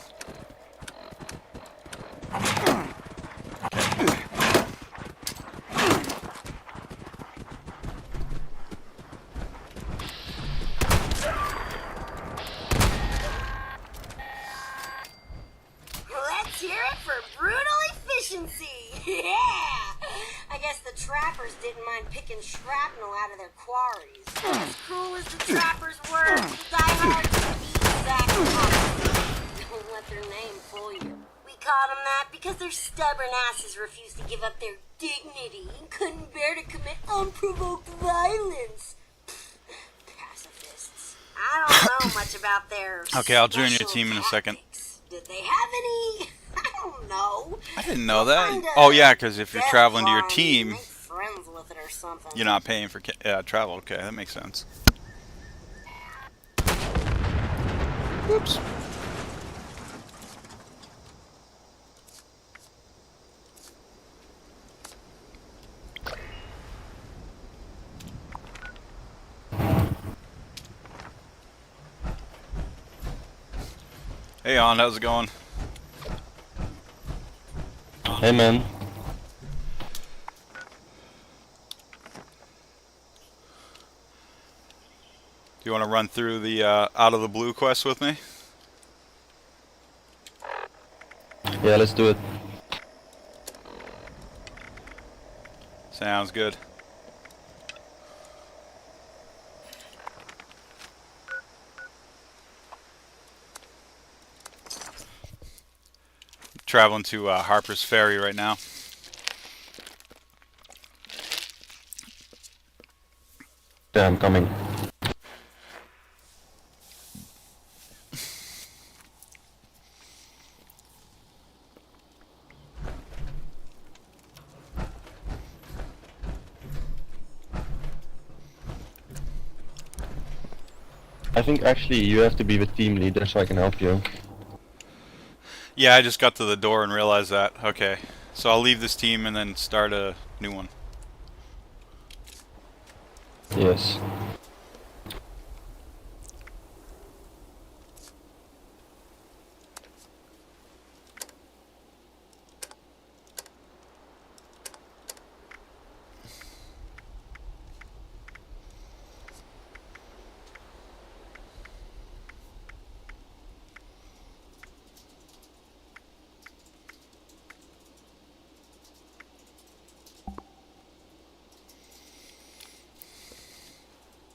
Let's hear it for brutal efficiency. Yeah! I guess the trappers didn't mind picking shrapnel out of their quarries. As cruel as the trappers were, the diehards were the exact opposite. Don't let their name fool you. We called them that because their stubborn asses refused to give up their dignity and couldn't bear to commit unprovoked violence. Pacifists. I don't know much about their Okay, I'll join your special team in a second. tactics. Did they have any? I don't know. I didn't know Find that. a Oh, yeah, because if you're death traveling to your farm, team, make friends with it or something. you're not paying for travel. Okay, that makes sense. Whoops. Hey, On, how's it going? Hey man. Do you want to run through the Out of the Blue quest with me? Yeah, let's do it. Sounds good. Traveling to Harper's Ferry right now. Yeah, I'm coming. I think actually you have to be the team leader so I can help you. Yeah, I just got to the door and realized that. Okay, so I'll leave this team and then start a new one. Yes.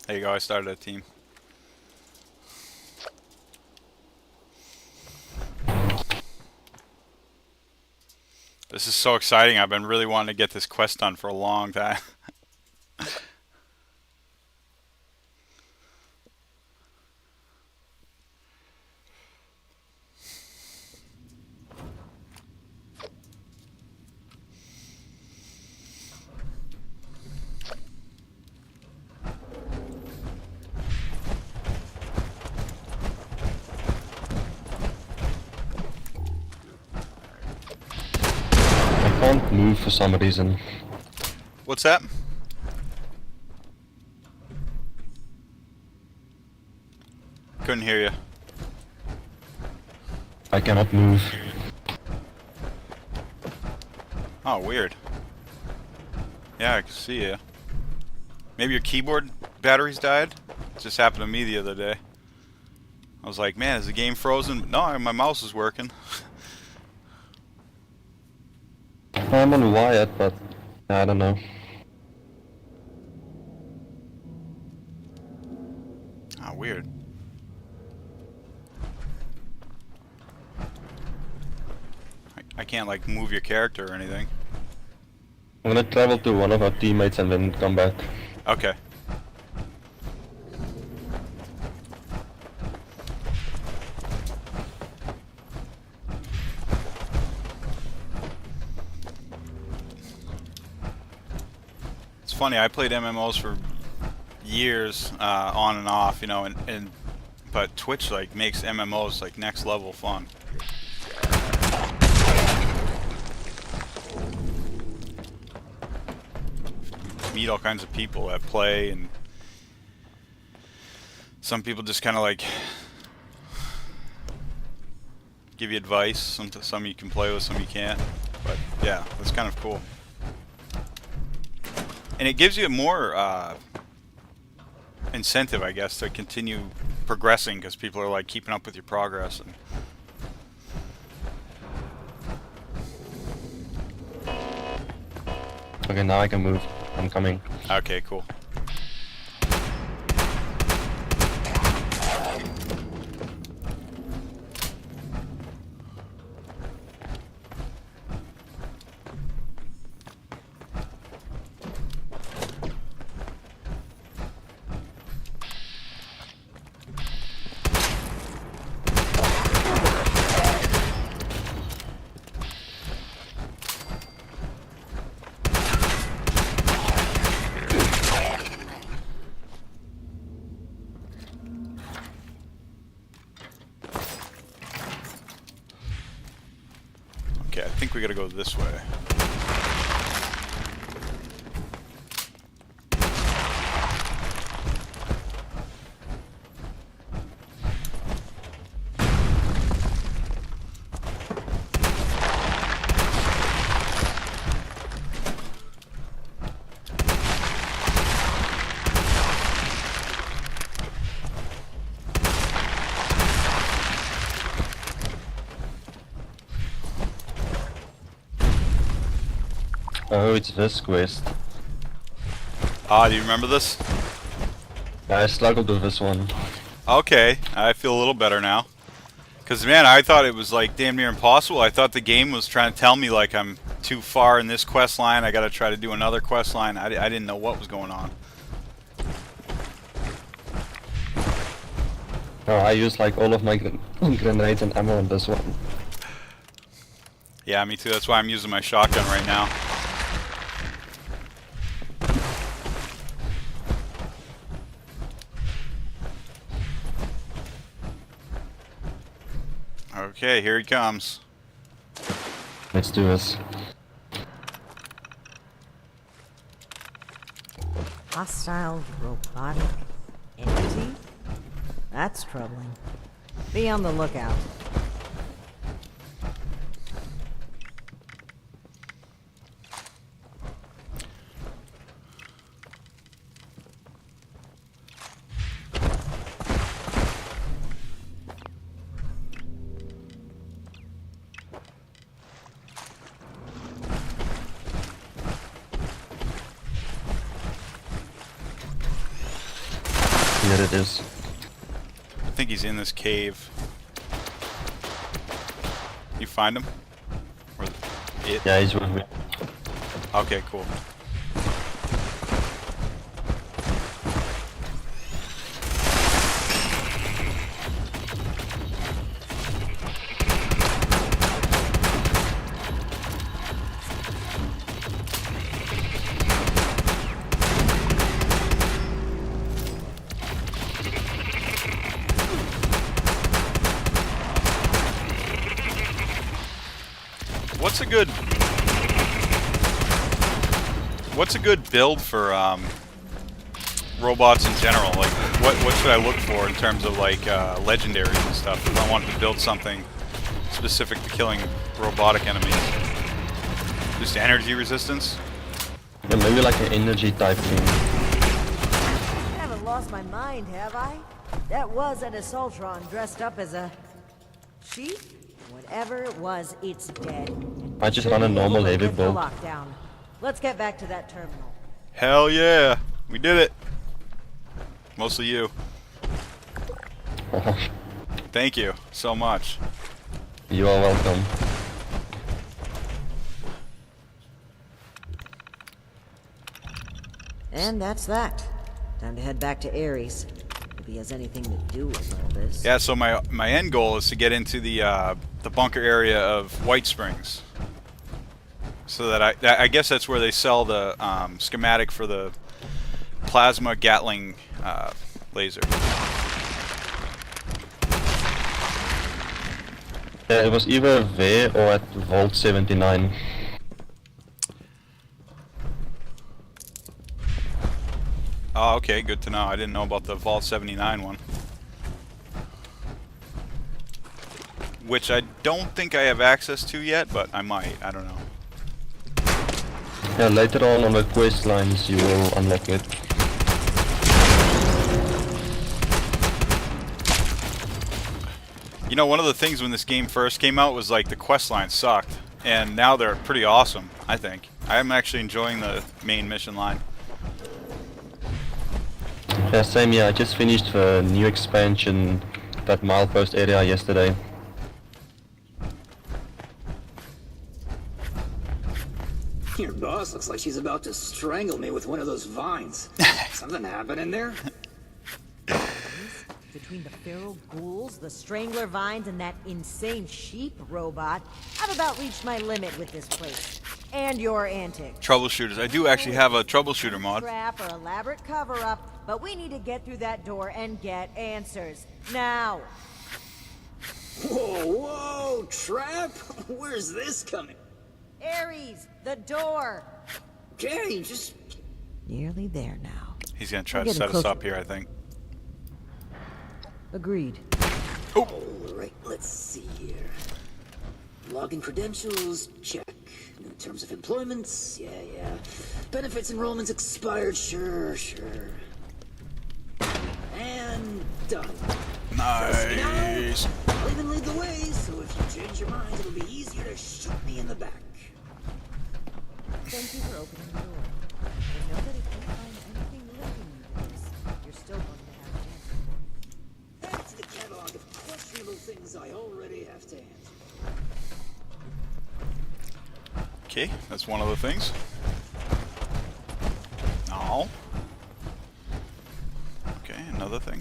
There you go, I started a team. This is so exciting. I've been really wanting to get this quest done for a long time. move for some reason. What's that? Couldn't hear you. I cannot move. Oh, weird. Yeah, I can see you. Maybe your keyboard batteries died? It just happened to me the other day. I was like, man, is the game frozen? No, my mouse is working. I'm on Wyatt, but I don't know. Ah, weird. I can't like move your character or anything. I'm gonna travel to one of our teammates and then come back. Okay. It's funny, I played MMOs for years, on and off, you know, and but Twitch like makes MMOs like next level fun. Meet all kinds of people that play, and some people just kind of like give you advice. Some you can play with, some you can't. But yeah, that's kind of cool. And it gives you more incentive, I guess, to continue progressing because people are like keeping up with your progress. And Okay, now I can move. I'm coming. okay, cool. Okay, I think we gotta go this way. Oh, it's this quest. Ah, do you remember this? I struggled with this one. Okay, I feel a little better now. Cause man, I thought it was like damn near impossible. I thought the game was trying to tell me like I'm too far in this quest line. I gotta try to do another quest line. I didn't know what was going on. Oh, I used like all of my grenades and ammo on this one. Yeah, me too. That's why I'm using my shotgun right now. Okay, here he comes. Let's do this. Hostile robotic entity? That's troubling. Be on the lookout. Here it is. I think he's in this cave. You find him? Or it? Yeah, he's with me. Okay, cool. What's a good What's a good build for robots in general? Like, what should I look for in terms of like legendaries and stuff? If I wanted to build something specific to killing robotic enemies, just energy resistance. Yeah, maybe like an energy type thing. I haven't lost my mind, have I? That was an Assaultron dressed up as a sheep. Whatever it was, it's dead. I just run a normal heavy build. Lockdown. Let's get back to that terminal. Hell yeah, we did it. Mostly you. Thank you so much. You are welcome. And that's that. Time to head back to Ares. If he has anything to do with all this. Yeah, so my end goal is to get into the bunker area of White Springs. So that I guess that's where they sell the schematic for the plasma Gatling laser. Yeah, it was either there or at Vault 79. Oh, okay, good to know. I didn't know about the Vault 79 one. Which I don't think I have access to yet, but I might. I don't know. Yeah, later on the quest lines you will unlock it. You know, one of the things when this game first came out was like the quest lines sucked. And now they're pretty awesome, I think. I'm actually enjoying the main mission line. Yeah, same here. I just finished the new expansion, that milepost area yesterday. Your boss looks like she's about to strangle me with one of those vines. Something happening there? Between the feral ghouls, the strangler vines, and that insane sheep robot, I've about reached my limit with this place. And your antics. Troubleshooters. I do actually have a troubleshooter mod. Trap or elaborate cover-up, but we need to get through that door and get answers. Now! Whoa, whoa, trap? Where's this coming? Ares, the door! Okay, just... Nearly there now. He's gonna try We're to getting set us closer. up here, I think. Agreed. Alright, let's see here. Login credentials, check. In terms of employments, yeah. Benefits enrollments expired, sure. And done. Nice. I'll even lead the way, so if you change your mind, it'll be easier to shoot me in the back. Thank you for opening the door. But know that if you find anything linking you to this, you're still going to have to answer. Add to the catalog of questionable things I already have to answer. Okay, that's one of the things. Oh. Okay, another thing.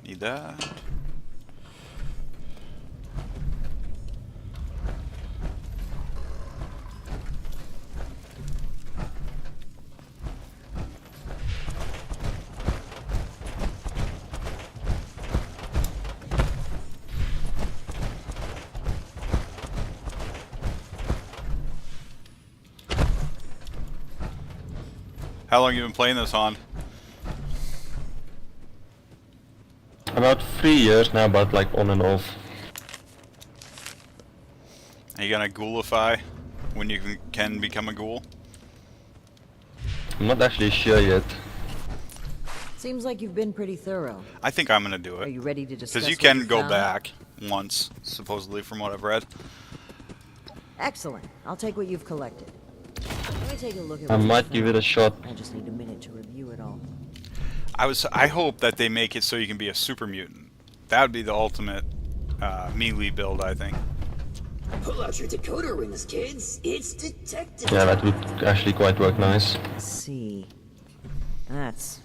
Need that. How long have you been playing this on? About 3 years now, but like on and off. Are you gonna ghoulify when you can become a ghoul? I'm not actually sure yet. Seems like you've been pretty thorough. I think I'm gonna do Are it. you ready to discuss Because you what can you go found? back once, supposedly, from what I've read. Excellent. I'll take what you've collected. Let me take a look at I what you might give it a shot. I just need a minute to review it all. I hope that they make it so you can be a super mutant. That would be the ultimate melee build, I think. Pull out your decoder rings, kids. It's detective. Yeah, that would actually quite work nice. Let's see. That's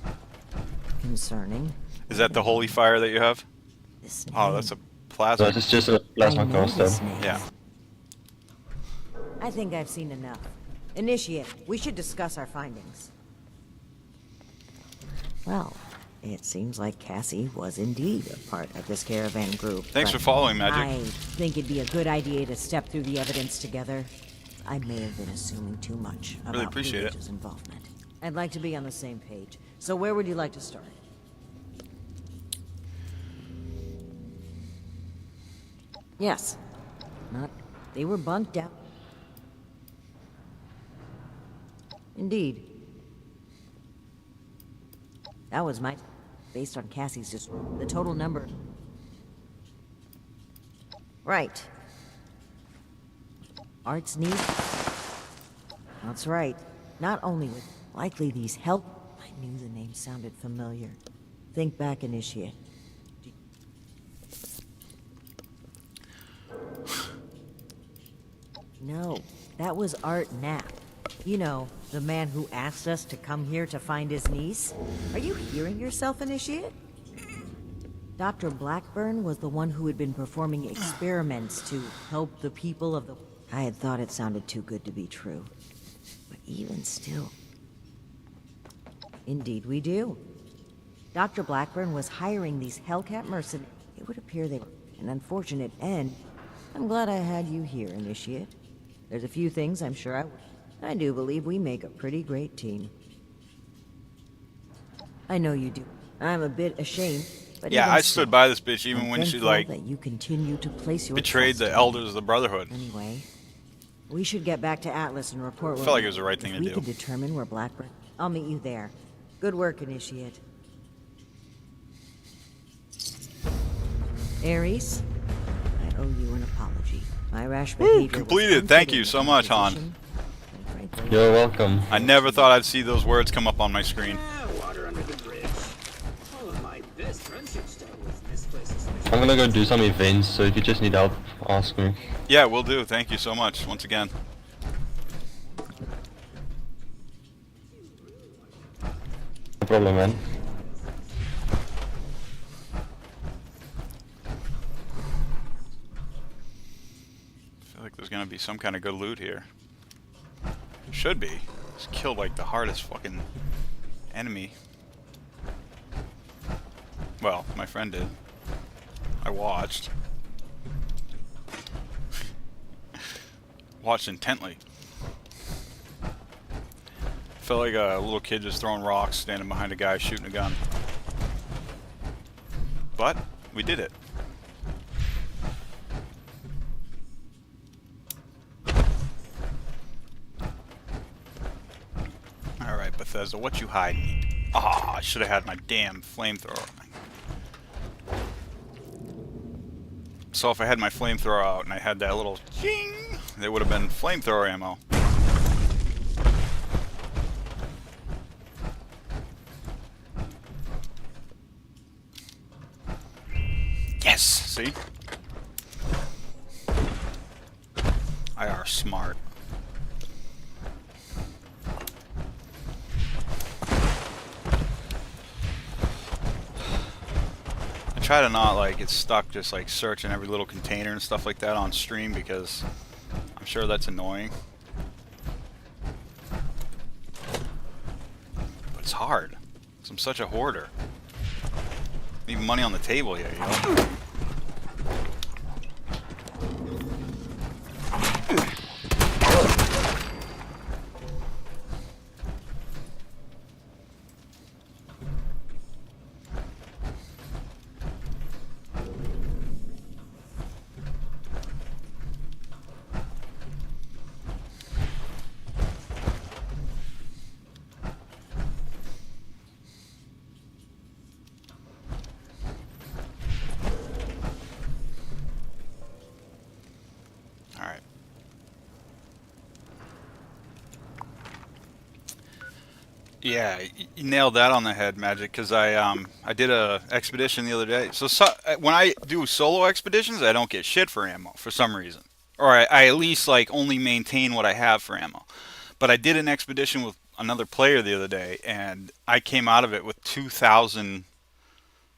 concerning. Is that the holy fire that you have? This Oh, name. that's a So plasma. it's just a plasma I know caster. this name. Yeah. I think I've seen enough. Initiate. We should discuss our findings. Well, it seems like Cassie was indeed a part of this caravan group. Thanks but for following, Magic. I think it'd be a good idea to step through the evidence together. I may have been assuming too much Really about appreciate it. Coolidge's involvement. I'd like to be on the same page. So where would you like to start? Yes. Not... They were bunked out. Indeed. That was my... Based on Cassie's just... The total number... Right. Art's need? That's right. Not only would likely these help... I knew the name sounded familiar. Think back, Initiate. No, that was Art Knapp. You know, the man who asked us to come here to find his niece. Are you hearing yourself, Initiate? Dr. Blackburn was the one who had been performing experiments to help the people of the... I had thought it sounded too good to be true. But even still... Indeed we do. Dr. Blackburn was hiring these Hellcat mercenaries. It would appear they were an unfortunate end. I'm glad I had you here, Initiate. There's a few things I'm sure I do believe we make a pretty great team. I know you do. I'm a bit ashamed, but Yeah, even I so, stood by this bitch even I'm when she, thankful like, that you continue to place your betrayed trust the in elders of the Brotherhood. me. Anyway, we should get back to Atlas and report. I felt like it was the right thing to we do. could determine where Blackburn. I'll meet you there. Good work, Initiate. Ares, I owe you an apology. My rash behavior was completed. Thank you unfitting so of much, my Han. position, and frankly, You're welcome. I never thought I'd see those words come up on my screen. Water under the bridge. One of my best friendship stories. This place is I'm gonna go do some events, so if you just need help, ask me. Yeah, will do. Thank you so much once again. No problem, man. I feel like there's gonna be some kind of good loot here. Should be. Just killed like the hardest fucking enemy. Well, my friend did. I watched. Watched intently. Felt like a little kid just throwing rocks, standing behind a guy shooting a gun. But we did it. Alright, Bethesda, what you hiding? Ah, I should have had my damn flamethrower. So if I had my flamethrower out and I had that little ching, there would have been flamethrower ammo. Yes! See? I are smart. I try to not like get stuck just like searching every little container and stuff like that on stream because I'm sure that's annoying. But it's hard. 'Cause I'm such a hoarder. Leaving money on the table here, you know? Alright. Yeah, you nailed that on the head, Magic, because I did a expedition the other day. So when I do solo expeditions, I don't get shit for ammo for some reason. Or I at least like only maintain what I have for ammo. But I did an expedition with another player the other day, and I came out of it with 2,000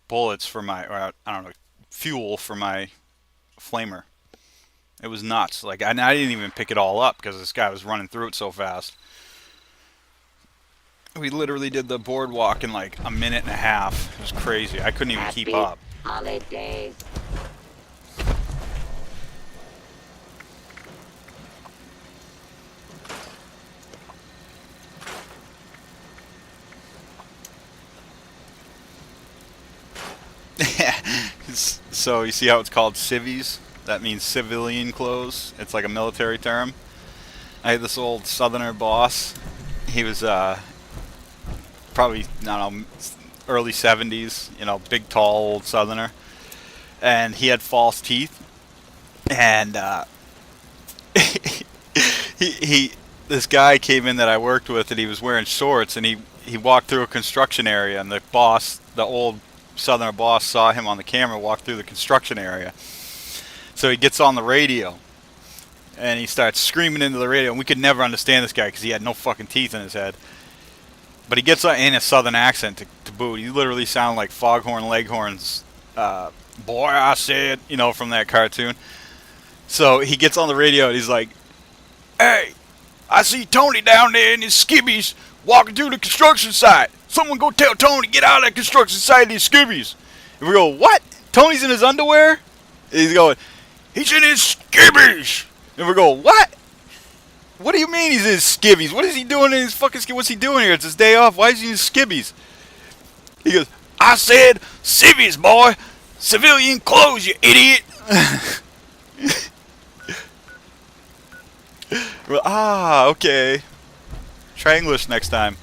bullets for my, or I don't know, fuel for my flamer. It was nuts. Like, I didn't even pick it all up because this guy was running through it so fast. We literally did the boardwalk in like a minute and a half. It was crazy. I couldn't even keep up. Holidays. So you see how it's called civvies? That means civilian clothes. It's like a military term. I had this old southerner boss. He was probably, I don't know, early 70s, you know, big tall old southerner. And he had false teeth. And he this guy came in that I worked with, and he was wearing shorts, and he walked through a construction area, and the boss, the old southerner boss, saw him on the camera walk through the construction area. So he gets on the radio, and he starts screaming into the radio, and we could never understand this guy because he had no fucking teeth in his head. But he gets in a southern accent to boot. He literally sounded like Foghorn Leghorn's boy, I said, you know, from that cartoon. So he gets on the radio, and he's like, "Hey, I see Tony down there in his skivvies walking through the construction site. Someone go tell Tony, get out of that construction site in his skivvies." And we go, "What? Tony's in his underwear?" And he's going, "He's in his skivvies." And we go, "What? What do you mean he's in his skivvies? What is he doing in his fucking skivvies? What's he doing here? It's his day off. Why is he in his skivvies?" He goes, "I said civvies, boy. Civilian clothes, you idiot." Well, okay. Try English next time.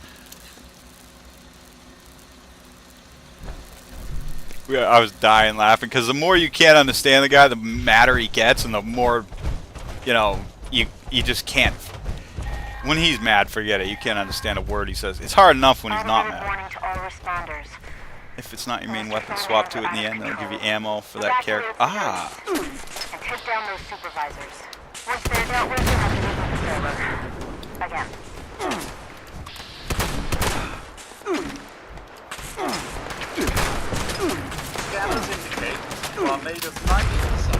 I was dying laughing because the more you can't understand the guy, the madder he gets, and the more, you know, you just can't. When he's mad, forget it. You can't understand a word he says. It's hard enough when he's not mad. Warning to all responders. If it's not your main weapon, swap to it in the end. That'll give you ammo for that character. And take down those supervisors. Once they're dealt with, you'll have to leave the server. Again. Scanners indicate you are made of 90%.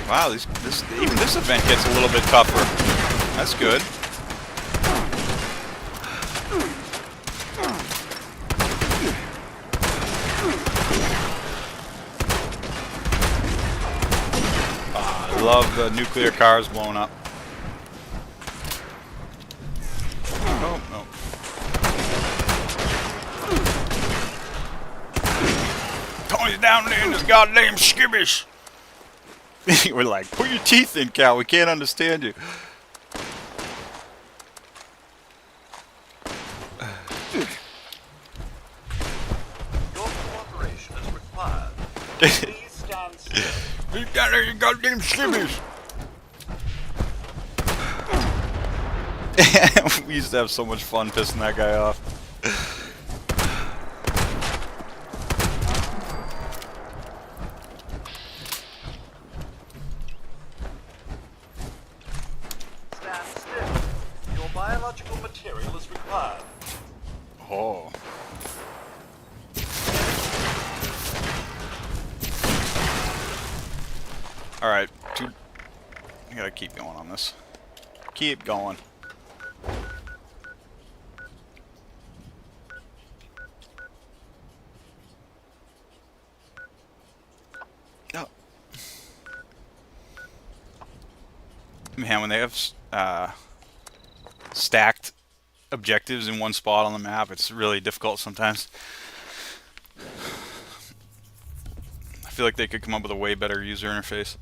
Wow, even this event gets a little bit tougher. That's good. I love the nuclear cars blowing up. Oh, no. Tony's down there in his goddamn skivvies. We're like, put your teeth in, Cal. We can't understand you. Your cooperation is required. Please stand still. You down there in your goddamn skivvies. We used to have so much fun pissing that guy off. Stand still. Your biological material is required. Oh. Alright, I gotta keep going on this. Keep going. Oh. Man, when they have stacked objectives in one spot on the map, it's really difficult sometimes. I feel like they could come up with a way better user interface.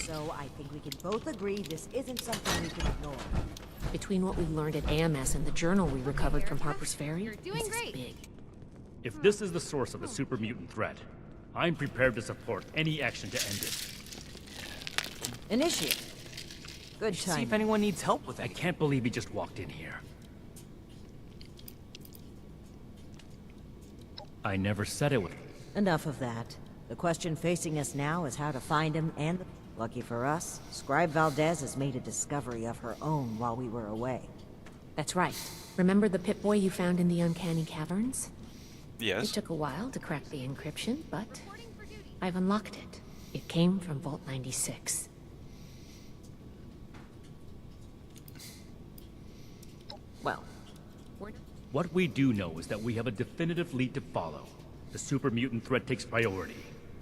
So I think we can both agree this isn't something we can ignore. Between what we learned at AMS and the journal we recovered from Harper's Ferry, this is big. If this is the source of the super mutant threat, I'm prepared to support any action to end it. Initiate. Good See if time. anyone needs help with it. I can't believe he just walked in here. I never said it would. Enough of that. The question facing us now is how to find him, and lucky for us, Scribe Valdez has made a discovery of her own while we were away. That's right. Remember the Pip-Boy you found in the uncanny caverns? Yes. It took a while to crack the encryption, but I've unlocked it. It came from Vault 96. Well, What we do know is that we have a definitive lead to follow. The super mutant threat takes priority.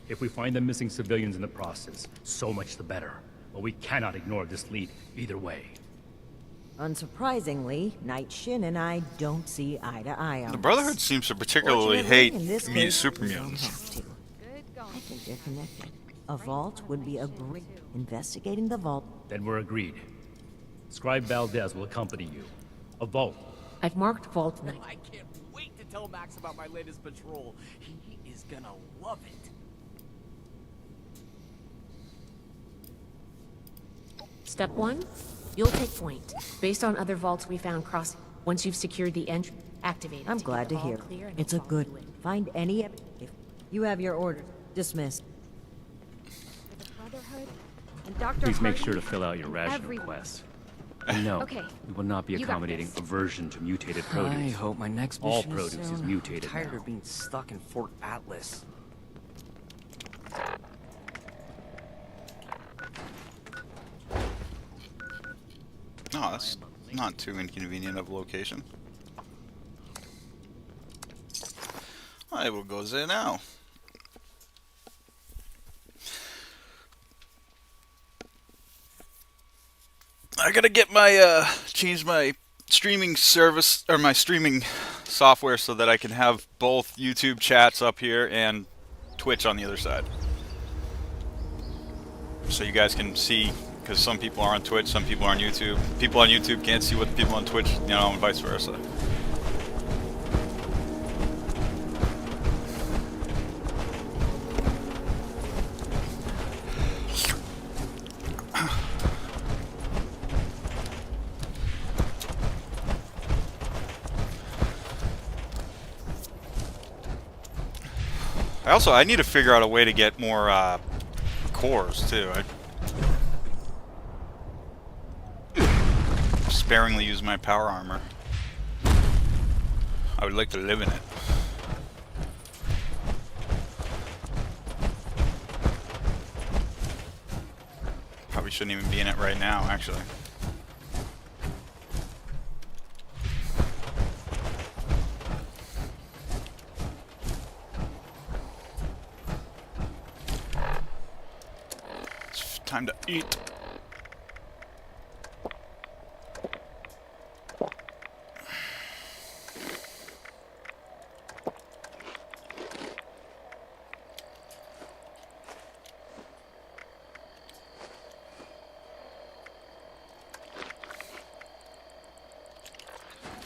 If we find the missing civilians in the process, so much the better. but we cannot ignore this lead either way. Unsurprisingly, Night Shin and I don't see eye to eye on The this. Brotherhood seems to particularly Fortunately, hate in this case, super we don't mutants. have to. I think they're connected. A vault would be a great... Investigating the vault... Then we're agreed. Scribe Valdez will accompany you. A vault. I've marked Vault 9. I can't wait to tell Max about my latest patrol. He is gonna love it. Step 1, you'll take point. Based on other vaults we found crossing. Once you've secured the entry, activate it. I'm glad to hear. It's a good... Find any... If you have your order, dismissed. The Brotherhood and Dr. Please make Hardy, sure to fill out your ration everyone. requests. And no, Okay, we will not be you got accommodating this. aversion to mutated produce. I hope my next All mission produce is soon. mutated I'm tired now. of being stuck in Fort Atlas. No, that's not too inconvenient of a location. I will go there now. I gotta get my change my streaming service or my streaming software so that I can have both YouTube chats up here and Twitch on the other side. So you guys can see, because some people are on Twitch, some people are on YouTube. People on YouTube can't see what the people on Twitch, you know, and vice versa. I need to figure out a way to get more cores too. I sparingly use my power armor. I would like to live in it. Probably shouldn't even be in it right now, actually. Time to eat.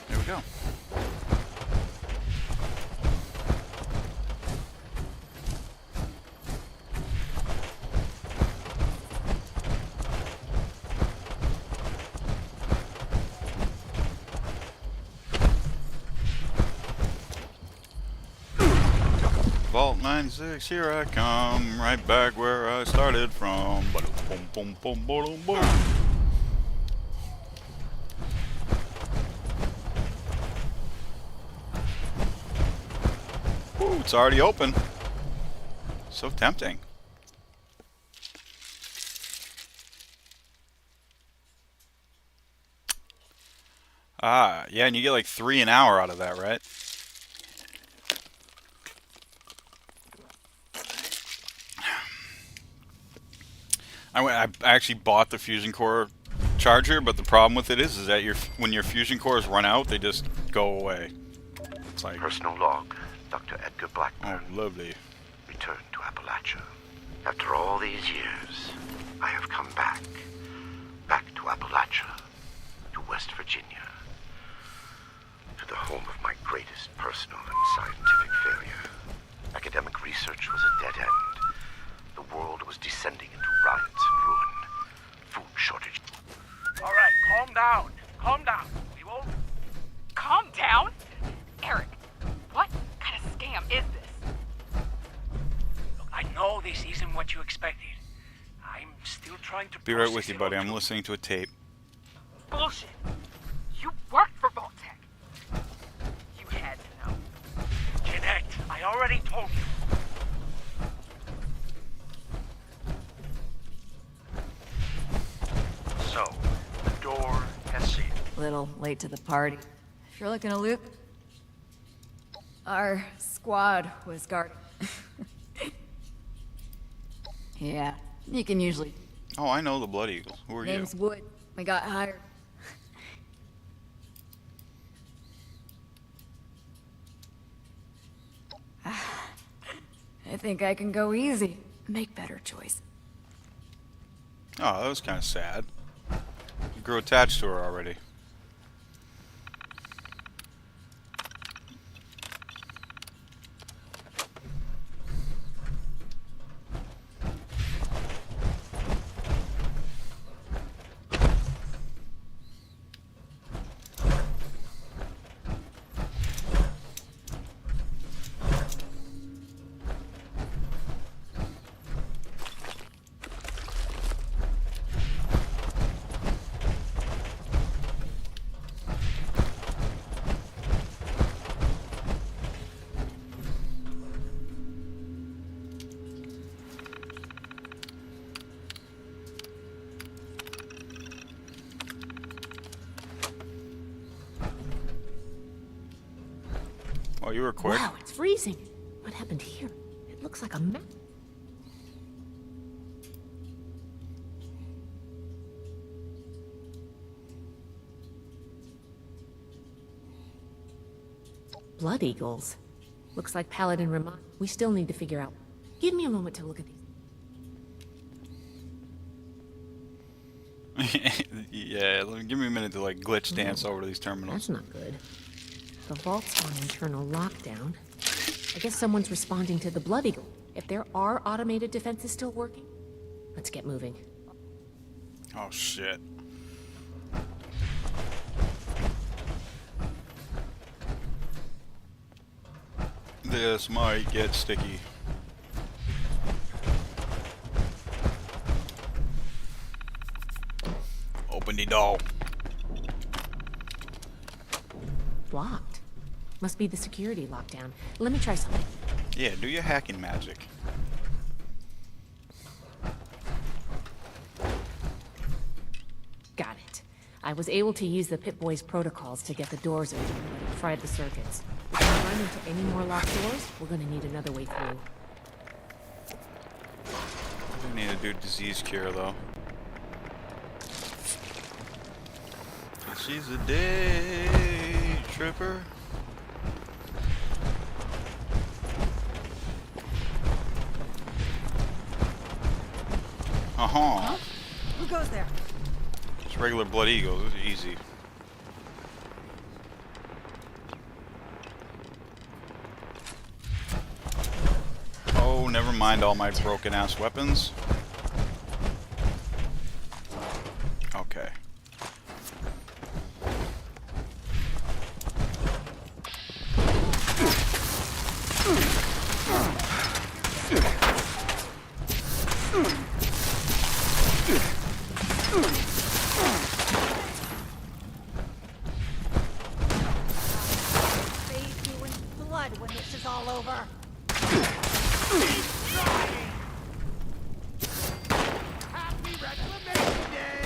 There we go. Vault 96, here I come, right back where I started from. Boom, boom, boom, boom, boom. Ooh, it's already open. So tempting. Ah, yeah, and you get like 3 an hour out of that, right? I actually bought the fusion core charger, but the problem with it is that when your fusion cores run out, they just go away. It's like personal log, Dr. Edgar Blackburn. Oh, lovely. Returned to Appalachia. After all these years, I have come back. Back to Appalachia, to West Virginia, to the home of my greatest personal and scientific failure. Academic research was a dead end. The world was descending into riots and ruin. Food shortage. All right, calm down. Calm down. We won't... Calm down? Eric, what kind of scam is this? Look, I know this isn't what you expected. I'm still trying to... Be right with you, buddy. I'm listening to a tape. Bullshit. You worked for Vault-Tec. You had to know. Jeanette, I already told you. So, the door has sealed. Little late to the party. If you're looking to loot, our squad was guarding. Yeah, you can usually Oh, I know the Blood Eagle. Who are Name's you? Wood. I got hired. I think I can go easy. Make better choice. Oh, that was kind of sad. You grew attached to her already. Oh, you were quick. Wow, it's freezing. What happened here? It looks like a map. Blood Eagles. Looks like Paladin Remind. We still need to figure out. Give me a moment to look at these. Yeah, give me a minute to like glitch dance over these terminals. That's not good. The vault's on internal lockdown. I guess someone's responding to the Blood Eagle. If there are automated defenses still working, let's get moving. Oh shit. This might get sticky. Open the door. Locked. Must be the security lockdown. Let me try something. Yeah, do your hacking magic. Got it. I was able to use the Pip-Boy's protocols to get the doors open, but it fried the circuits. If we run into any more locked doors, we're gonna need another way through. We need to do disease cure though. She's a day tripper. Uh-huh. Who goes there? It's regular Blood Eagles. This is easy. Oh, never mind all my broken ass weapons. Okay. Bathe you in blood when this is all over. Happy Reclamation Day!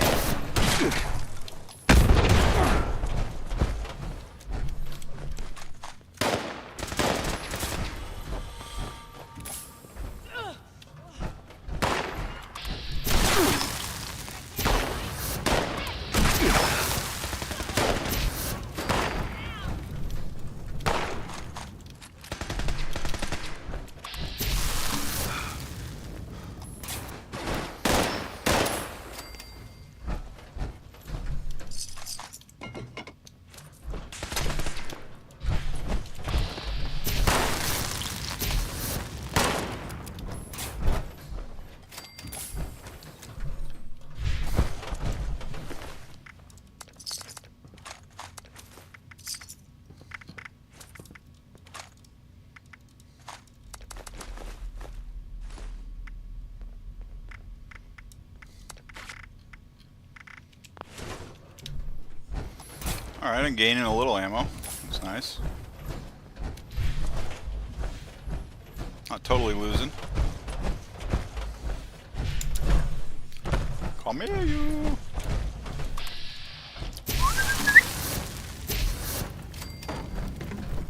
Alright, I'm gaining a little ammo. That's nice. Not totally losing. Come here, you!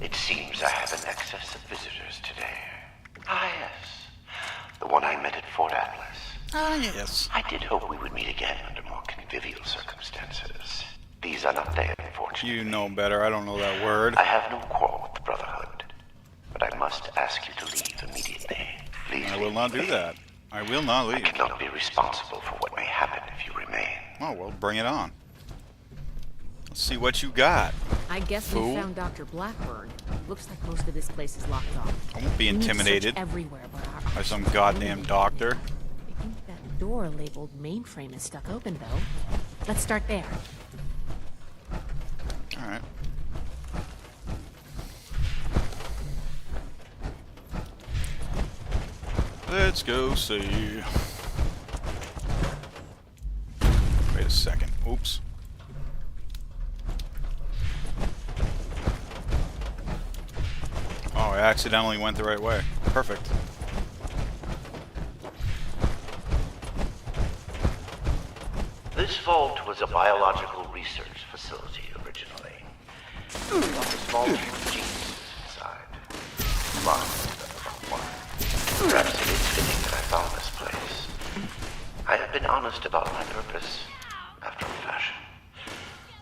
It seems I have an excess of visitors today. Ah, yes. The one I met at Fort Atlas. Ah, yes. I did hope we would meet again under more convivial circumstances. These are not they, unfortunately. You know better. I don't know that word. I have no quarrel with the Brotherhood, but I must ask you to leave immediately. Please I will not do that. I will not leave. I cannot be responsible for what may happen if you remain. Oh, well, bring it on. Let's see what you got. I guess fool. we found Dr. Blackburn. Looks like most of this place is locked off. I won't be We need to search intimidated everywhere but our by some goddamn doctor. I think that door labeled mainframe is stuck open, though. Let's start there. Alright. Let's go see. Wait a second. Oops. Oh, I accidentally went the right way. Perfect. This vault was a biological research facility originally. There was a small team of geniuses inside. Mine was the front one. Perhaps it is fitting that I found this place. I have been honest about my purpose, after a fashion,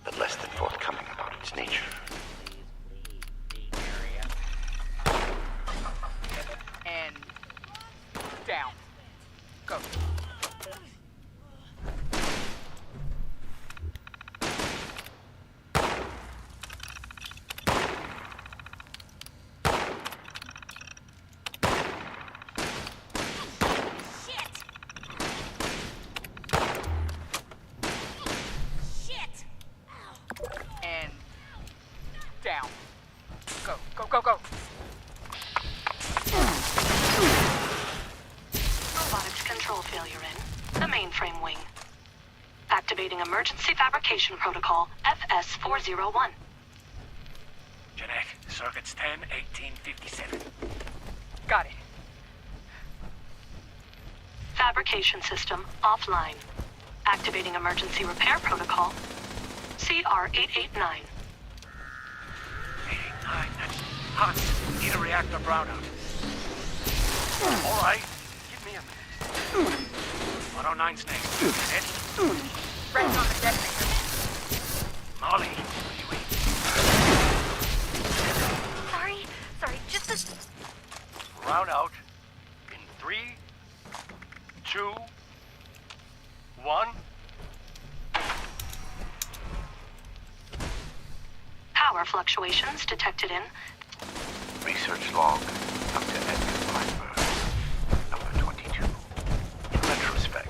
but less than forthcoming about its nature. And down. Go. And down. Go, go, go, go. Robotics control failure in the mainframe wing. Activating emergency fabrication protocol FS401. Jeanette, circuits 10, 18, 57. Got it. Fabrication system offline. Activating emergency repair protocol CR889. 889, that's hot. Need a reactor brownout. All right, give me a minute. 109's next. Ready? Ready on the detonator. Molly, what are you waiting? Sorry, just a... Round out in 3, 2, 1. Power fluctuations detected in Research log, Dr. Edgar Blackburn, number 22. In retrospect,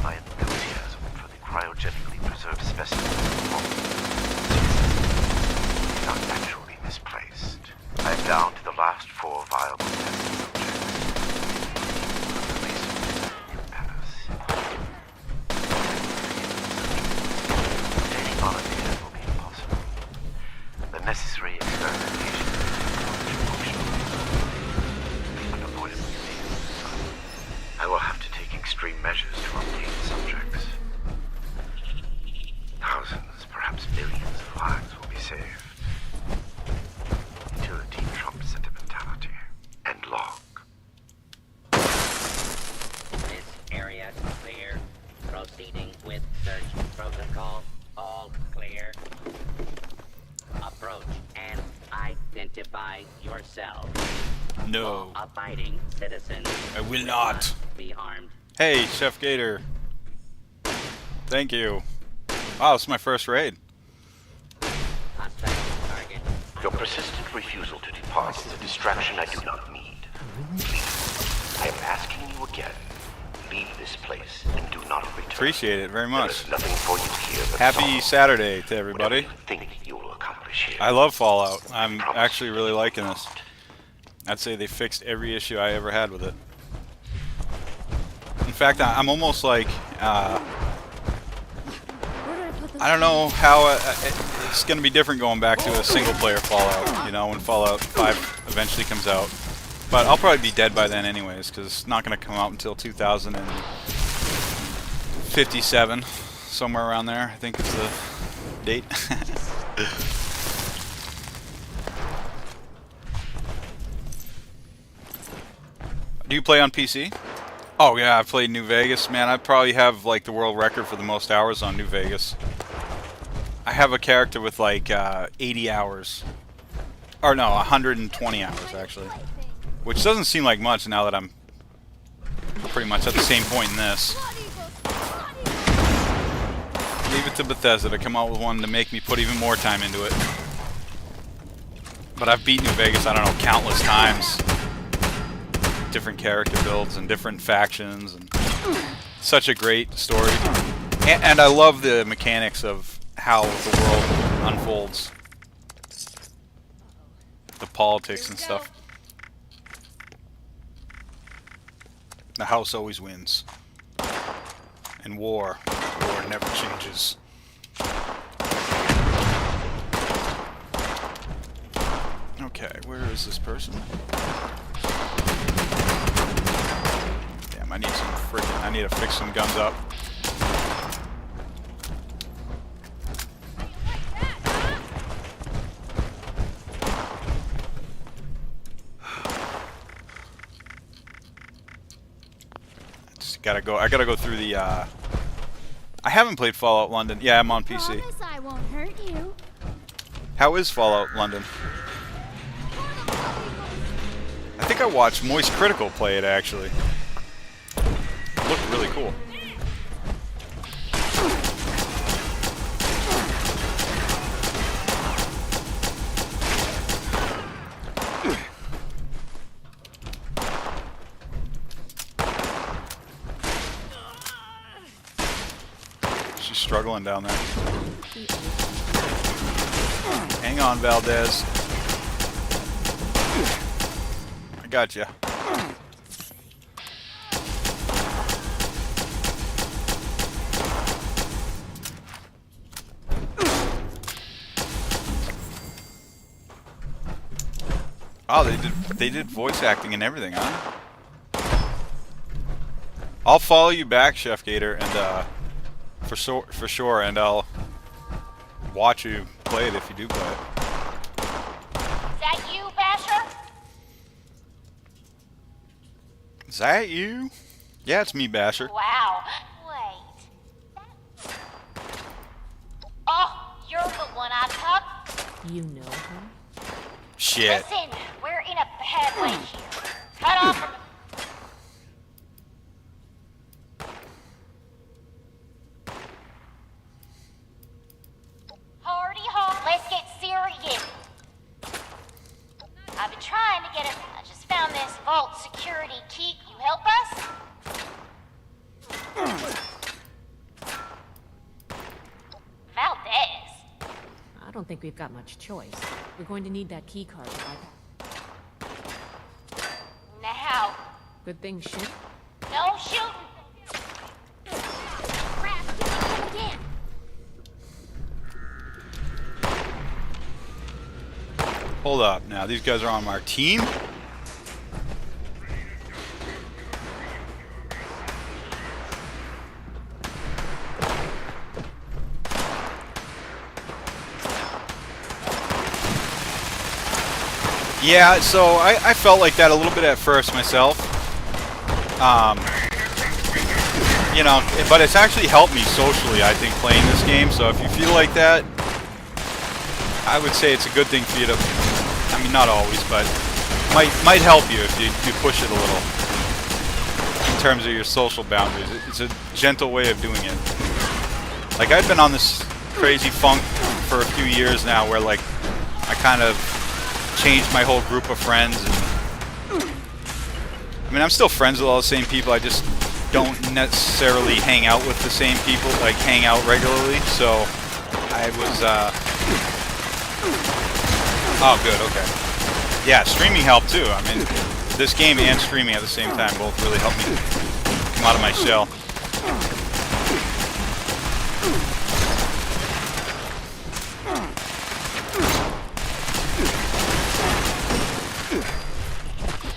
my enthusiasm for the cryogenically preserved specimens is not actually misplaced. I am down to the last 4 viable test subjects. The research impasse. Obtaining volunteers will be impossible. The necessary experimentation unavoidably fails. I will have to take extreme measures to obtain subjects. Thousands, perhaps millions of lives will be saved. Utility trumps sentimentality. End log. This area clear. Proceeding with search protocol. All clear. Approach and identify yourself. No. Abiding citizens. I will not. Be harmed. Hey, Chef Gator. Thank you. Wow, it's my first raid. Your persistent refusal to depart is a distraction I do not need. Please, I am asking you again. Leave this place and do not return. Appreciate it very much. There is nothing for you here but Happy sorrow. Saturday to everybody. Whatever you think you will accomplish here. I love Fallout. I'm actually really liking this. I'd say they fixed every issue I ever had with it. In fact, I'm almost like, I don't know how it's going to be different going back to a single-player Fallout, you know, when Fallout 5 eventually comes out. But I'll probably be dead by then anyways, because it's not going to come out until 2057, somewhere around there, I think is the date. Do you play on PC? Oh yeah, I played New Vegas, man. I probably have like the world record for the most hours on New Vegas. I have a character with like 80 hours. Or no, 120 hours actually. Which doesn't seem like much now that I'm pretty much at the same point in this. Leave it to Bethesda to come out with one to make me put even more time into it. But I've beat New Vegas, I don't know, countless times. Different character builds and different factions, and such a great story. And I love the mechanics of how the world unfolds. The politics and stuff. The house always wins. And war never changes. Okay, where is this person? Damn, I need some freaking... I need to fix some guns up. I gotta go through the, I haven't played Fallout London. Yeah, I'm on PC. Promise I won't hurt you. How is Fallout London? I think I watched Moist Critical play it, actually. It looked really cool. She's struggling down there. Hang on, Valdez. I got you. Oh, they did voice acting and everything, huh? I'll follow you back, Chef Gator, and for sure, and I'll watch you play it if you do play it. Is that you, Basher? Is that you? Yeah, it's me, Basher. Wow. Wait. Oh, you're the one I talked. You know her? Shit. Listen, we're in a bad way here. Cut off from Hardy Hawk, let's get serious. I've been trying to get I just found this vault security key. Can you help us? Valdez. I don't think we've got much choice. We're going to need that key card to bypass. Now. Good thing shoot. No shooting. Crap, again. Hold up, now these guys are on our team? Yeah, so I felt like that a little bit at first myself. You know, but it's actually helped me socially, I think, playing this game. So if you feel like that, I would say it's a good thing for you to, I mean, not always, but might help you if you push it a little in terms of your social boundaries. It's a gentle way of doing it. Like, I've been on this crazy funk for a few years now where, like, I kind of changed my whole group of friends. And, I mean, I'm still friends with all the same people. I just don't necessarily hang out with the same people, like hang out regularly. So I was, oh, good, okay. Yeah, streaming helped too. I mean, this game and streaming at the same time both really helped me come out of my shell.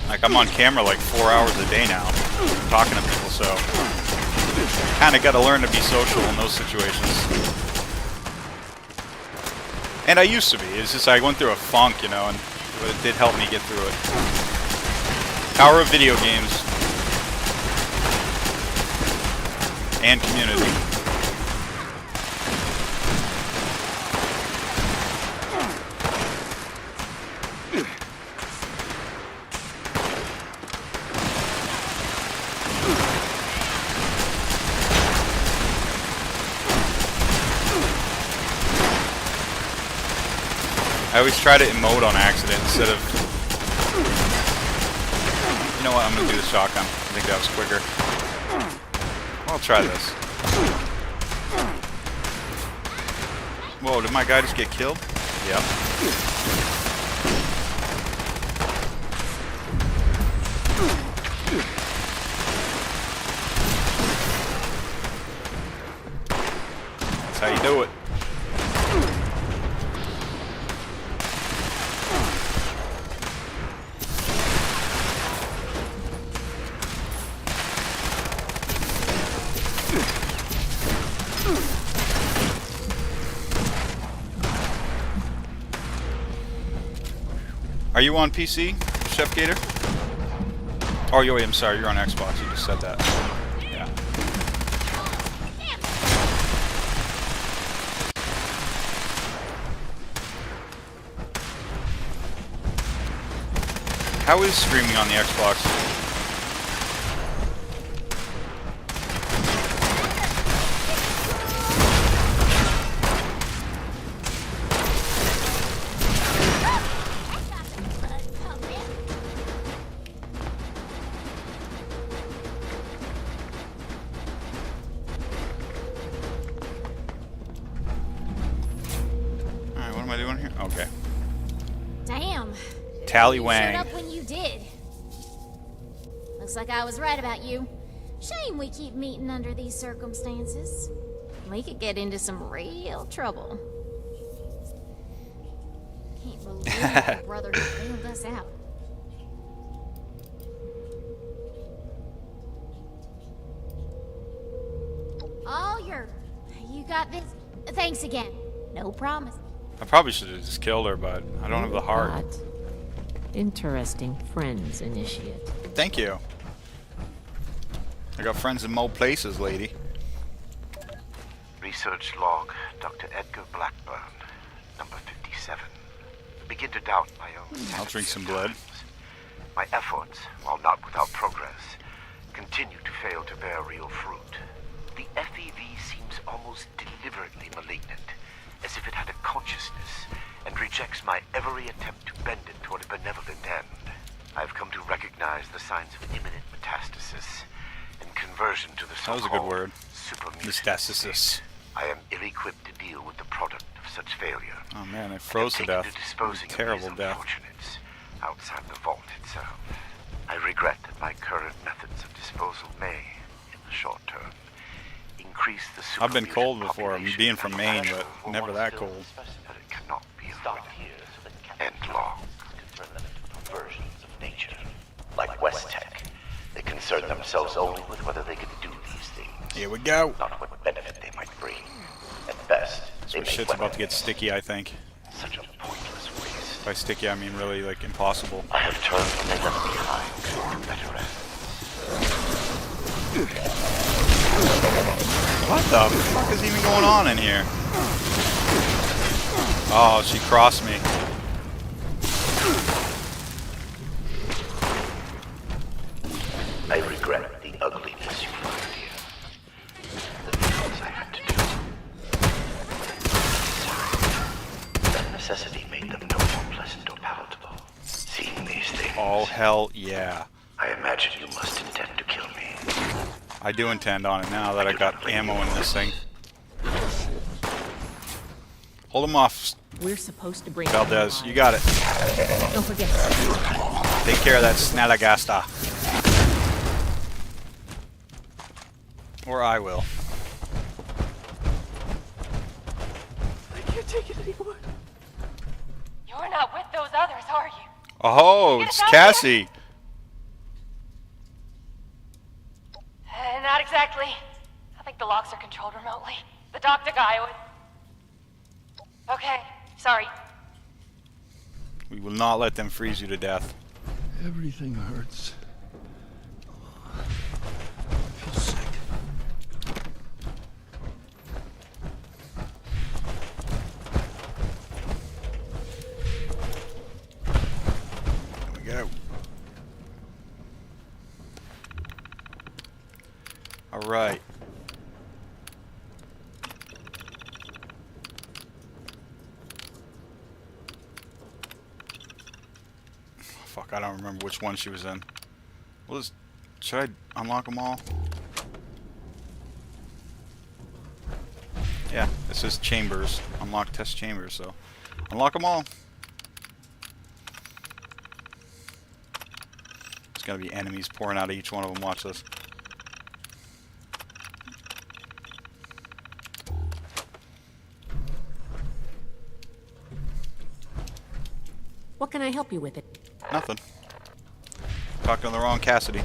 Like, I'm on camera like 4 hours a day now, talking to people, so kind of got to learn to be social in those situations. And I used to be. It's just I went through a funk, you know, and it did help me get through it. Power of video games. And community. I always try to emote on accident instead of... You know what, I'm gonna do the shotgun. I think that was quicker. I'll try this. Whoa, did my guy just get killed? Yep. That's how you do it. Are you on PC, Chef Gator? Oh, wait, I'm sorry, you're on Xbox. You just said that. Yeah. How is streaming on the Xbox? Alright, what am I doing here? Okay. Damn. Tallywang. Showed up when you did. Looks like I was right about you. Shame we keep meeting under these circumstances. We could get into some real trouble. Can't believe the Brotherhood bailed us out. Oh, you got this. Thanks again. No promise. I probably should have just killed her, but I don't have the heart. Interesting friends, Initiate. Thank you. I got friends in more places, lady. Research log, Dr. Edgar Blackburn, number 57. I begin to doubt my own I'll drink some blood. My efforts, while not without progress, continue to fail to bear real fruit. The FEV seems almost deliberately malignant, as if it had a consciousness, and rejects my every attempt to bend it toward a benevolent end. I've come to recognize the signs of imminent metastasis and conversion to the That was a good so-called word. Metastasis. I am ill-equipped to deal with the product of such failure. Oh man, I froze to death. Terrible death. Unfortunates outside the vault itself. I regret that my current methods of disposal may, in the short term, increase the I've been cold before. I'm being from Maine, but never that cold. But it cannot be avoided. End log. Turn them into perversions of nature. Like West Tech, they concern themselves only with whether they can do these things. Here we go. Not what benefit they might bring. At best, they This make shit's about to get sticky, I think. such a pointless waste. By sticky, I mean really, like, impossible. I have turned what they left behind to better ends. What the fuck is even going on in here? Oh, she crossed me. I regret the ugliness you find here. The things I had to do. That necessity made them no more pleasant or palatable. Seeing these things, Oh, hell yeah. I imagine you must intend to kill me. I do intend on it now that I got ammo in this thing. Hold him off, We're supposed to bring Valdez. You got it. Don't forget. Take care of that Snalagasta. Or I will. I can't take it anymore. You're not with those others, are you? Oh, it's Cassie. Not exactly. I think the locks are controlled remotely. The doctor guy would... Okay, sorry. We will not let them freeze you to death. Everything hurts. I feel sick. Alright. Fuck, I don't remember which one she was in. Should I unlock them all? Yeah, it says chambers. Unlock test chambers, so unlock them all. There's gonna be enemies pouring out of each one of them. Watch this. What can I help you with it? Nothing. Talking to the wrong Cassidy.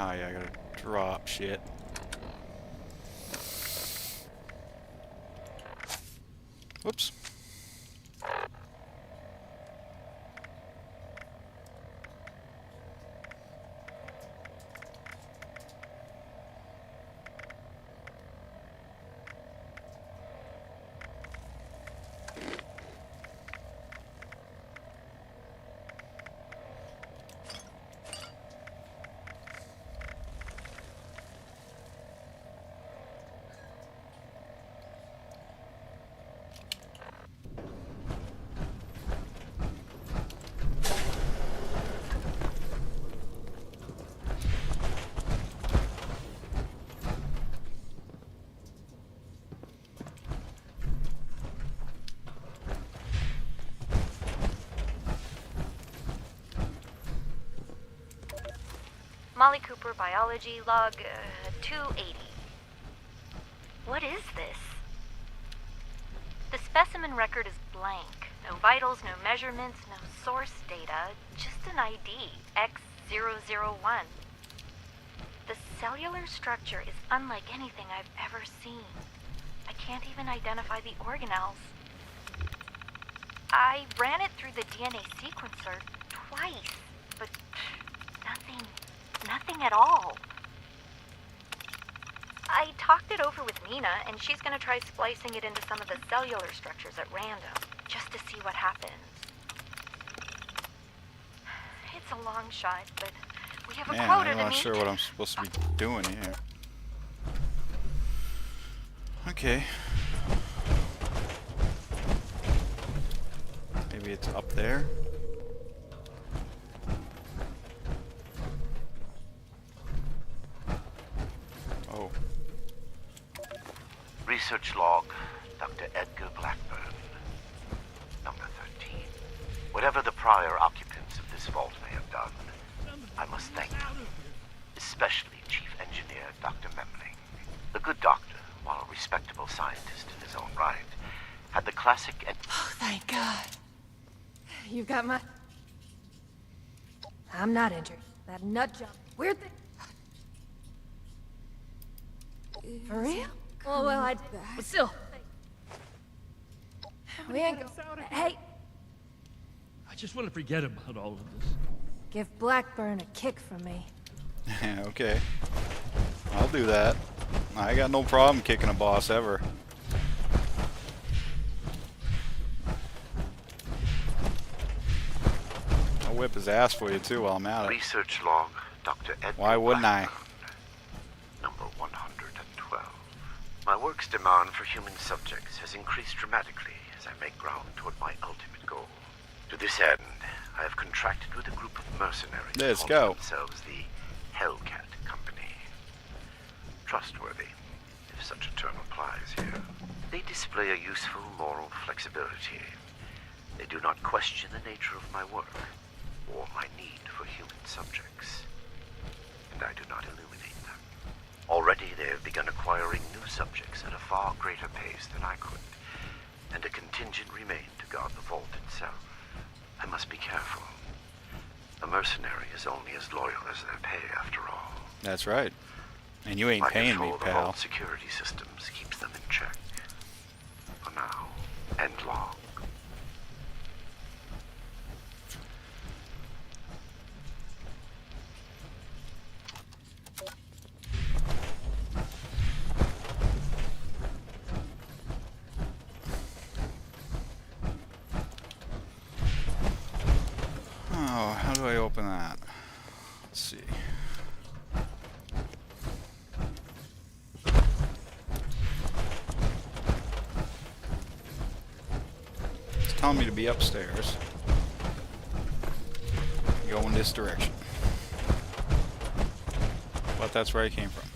Oh yeah, I gotta drop shit. Whoops. Molly Cooper, biology, log 280. What is this? The specimen record is blank. No vitals, no measurements, no source data, just an ID, X001. The cellular structure is unlike anything I've ever seen. I can't even identify the organelles. I ran it through the DNA sequencer twice, but nothing at all. I talked it over with Nina, and she's gonna try splicing it into some of the cellular structures at random, just to see what happens. It's a long shot, but we have a Man, quota I'm to not meet. sure what I'm supposed to be doing here. Okay. Maybe it's up there. Oh. Research log, Dr. Edgar Blackburn. Number 13. Whatever the prior occupants of this vault may have done, I must thank them. Especially Chief Engineer Dr. Memling. The good doctor, while a respectable scientist in his own right, had the classic and... Oh, thank God. You've got my... I'm not injured. That nut job. Weird thing. For real? Oh, well, but still. We ain't go... Hey, I just want to forget about all of this. give Blackburn a kick from me. Okay. I'll do that. I got no problem kicking a boss ever. I'll whip his ass for you too while I'm at it. Research log, Dr. Edgar Why wouldn't I? Number 112. My work's demand for human subjects has increased dramatically as I make ground toward my ultimate goal. To this end, I have contracted with a group of mercenaries Let's calling go. themselves the Hellcat Company. Trustworthy, if such a term applies here. They display a useful moral flexibility. They do not question the nature of my work. or my need for human subjects, and I do not illuminate them. Already they have begun acquiring new subjects at a far greater pace than I could, and a contingent remained to guard the vault itself. I must be careful. A mercenary is only as loyal as their pay, after all. That's right. And you ain't My paying control me, of the pal. vault security systems keeps them in check. For now, and long. Oh, how do I open that? Let's see. It's telling me to be upstairs. Go in this direction. But that's where I came from.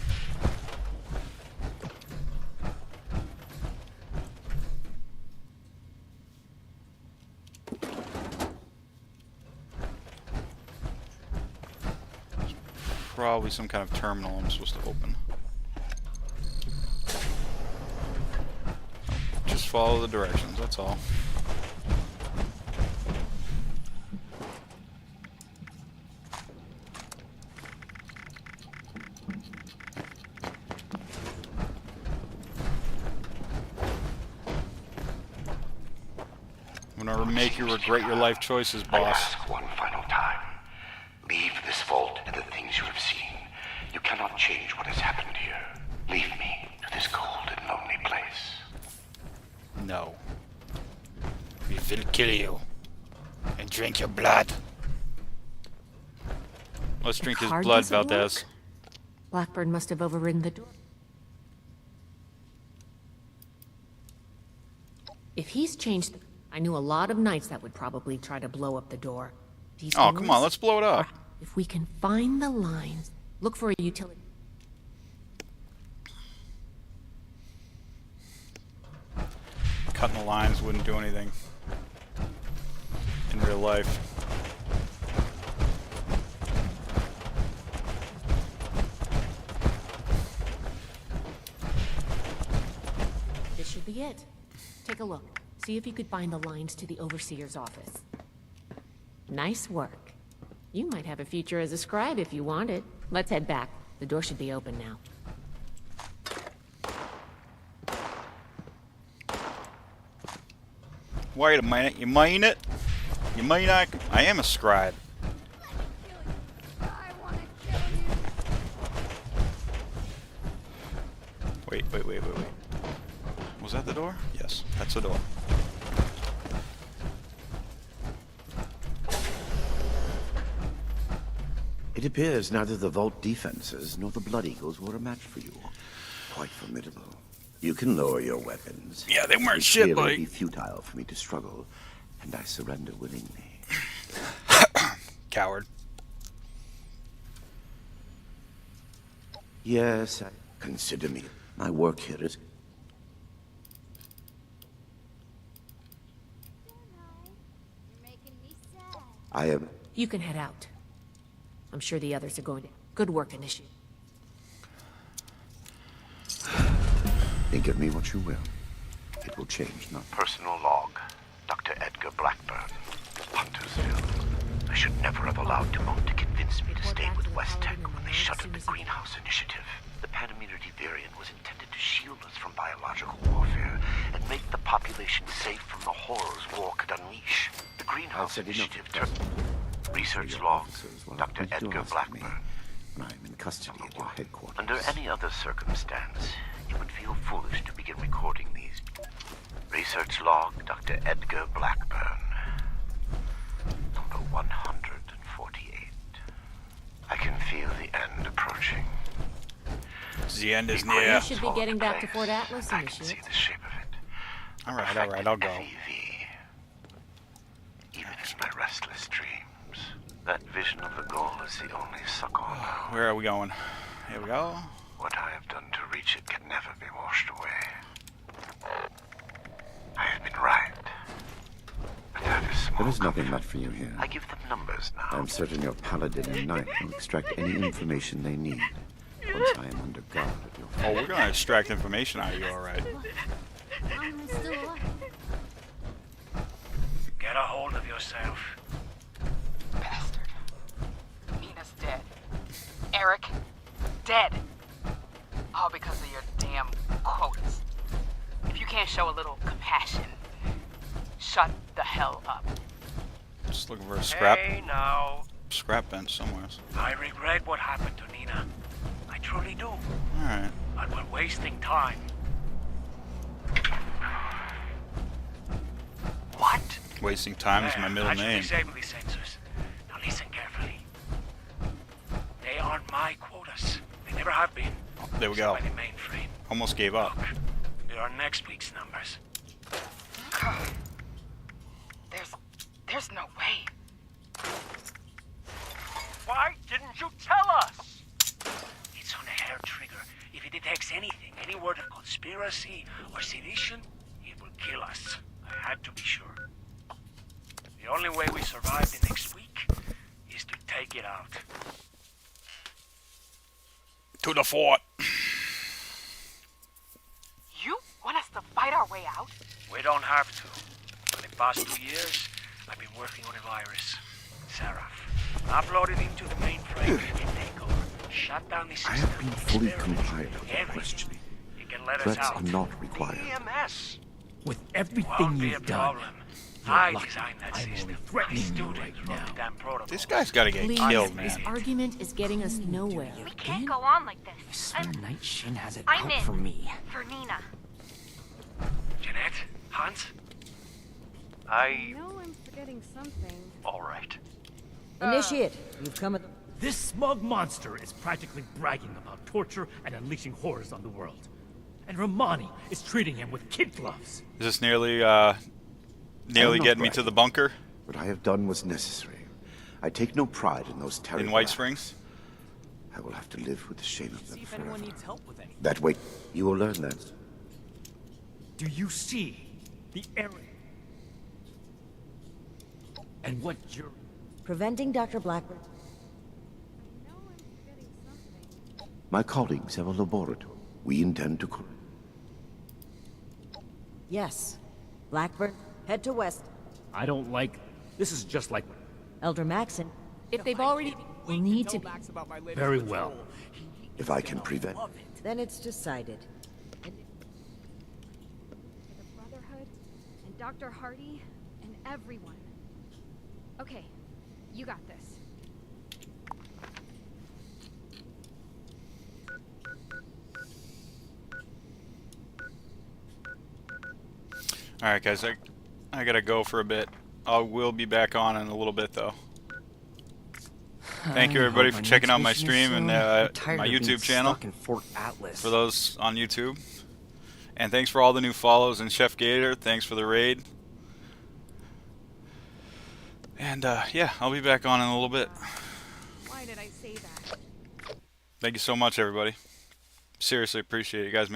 Probably some kind of terminal I'm supposed to open. Just follow the directions, that's all. I'm gonna make you regret your life choices, I boss. ask one final time. Leave this vault and the things you have seen. You cannot change what has happened here. Leave me to this cold and lonely place. No. We will kill you. And drink your blood. Let's drink his card blood, doesn't Valdez. work? Blackburn must have overridden the door. If he's changed, I knew a lot of knights that would probably try to blow up the door. Oh, come on, let's blow it up. If we can find the lines, look for a utility. Cutting the lines wouldn't do anything in real life. This should be it. Take a look. See if you could find the lines to the Overseer's office. Nice work. You might have a future as a scribe if you want it. Let's head back. The door should be open now. Wait a minute, you mean it? You mean I am a scribe. Wait. Was that the door? Yes, that's the door. It appears neither the vault defenses nor the Blood Eagles were a match for you. Quite formidable. You can lower your weapons. Yeah, they weren't It's shit, clear it buddy. would be futile for me to struggle, and I surrender willingly. Coward. Yes, consider me. My work here is... I am... You can head out. I'm sure the others are going to. Good work, Initiate. Think of me what you will. It will change nothing. Personal log. Dr. Edgar Blackburn. Huntersville. I should never have allowed Dumont to convince me to stay with West Tech when they shuttered the Greenhouse Initiative. The Panimmunity variant was intended to shield us from biological warfare and make the population safe from the horrors war could unleash. The Greenhouse Initiative Research log. Dr. Edgar Blackburn. When I am in custody at your headquarters. Under any other circumstance, you would feel foolish to begin recording these. Research log, Dr. Edgar Blackburn. Number 148. I can feel the end approaching. The end is You near. should be getting back to Fort Atlas, I can see Initiate. the shape of it. Alright, I'll go. Even in my restless dreams. That vision of the goal is the only succor now. Where are we going? Here we go. What I have done to reach it can never be washed away. I have been right. But that is There is nothing left for you here. I give them numbers now. I'm certain your paladin and knight will extract any information they need. Once I am under guard at your Oh, we're gonna extract information out of you, alright. I'm still alive. Get a hold of yourself. Bastard. Nina's dead. Eric, dead. All because of your damn quotas. If you can't show a little compassion, shut the hell up. Just looking for a scrap. Hey, now. Scrap bench somewhere. I regret what happened to Nina. I truly do. Alright. But we're wasting time. What? Wasting time is my middle I should name. disable these sensors. Now listen carefully. They aren't my quotas. They never have been. There we go. By the mainframe. Almost gave up. They are next week's numbers. There's no way. Why didn't you tell us? It's on a hair trigger. If it detects anything, any word of conspiracy or sedition, it will kill us. I had to be sure. The only way we survive the next week is to take it out. To the fort. You want us to fight our way out? We don't have to. For the past 2 years, I've been working on a virus. Seraph. Upload it into the mainframe and take over. Shut down the system. I have been fully compliant with your questioning. You can let us Threats out. are not required. EMS. With everything Won't be a you've done, problem. you're I lucky designed that I'm system. only threatening you Student right wrote now. the damn protocol. This guy's gotta get Please, killed, this man. argument is getting us nowhere. We can't go on like this. Night Shin has it I'm out in. for me. For Nina. Jeanette? Hans? I know I'm forgetting something. All right. Initiate, you've come at... This smug monster is practically bragging about torture and unleashing horrors on the world. And Romani is treating him with kid gloves. Is this nearly I nearly am not getting me to bragging. the bunker What I have done was necessary. I take no pride in those terrible in White acts. Springs? I will have to live with the shame of them see if forever. anyone needs help with anything. That way, you will learn that. Do you see the error? And what you're... Preventing Dr. Blackburn. My colleagues have a laboratory. We intend to... Yes. Blackburn, head to west. I don't like... This is just like... Elder Maxon. If they've already... We'll need to be... Very well. If I can prevent... Then it's decided. For the Brotherhood, and Dr. Hardy, and everyone. Okay, you got this. Alright guys, I gotta go for a bit. I will be back on in a little bit though. Thank you everybody for checking out my stream and my YouTube channel. For those on YouTube. And thanks for all the new follows, and Chef Gator, thanks for the raid. And yeah, I'll be back on in a little bit. Why did I say that? Thank you so much everybody. Seriously appreciate it. You guys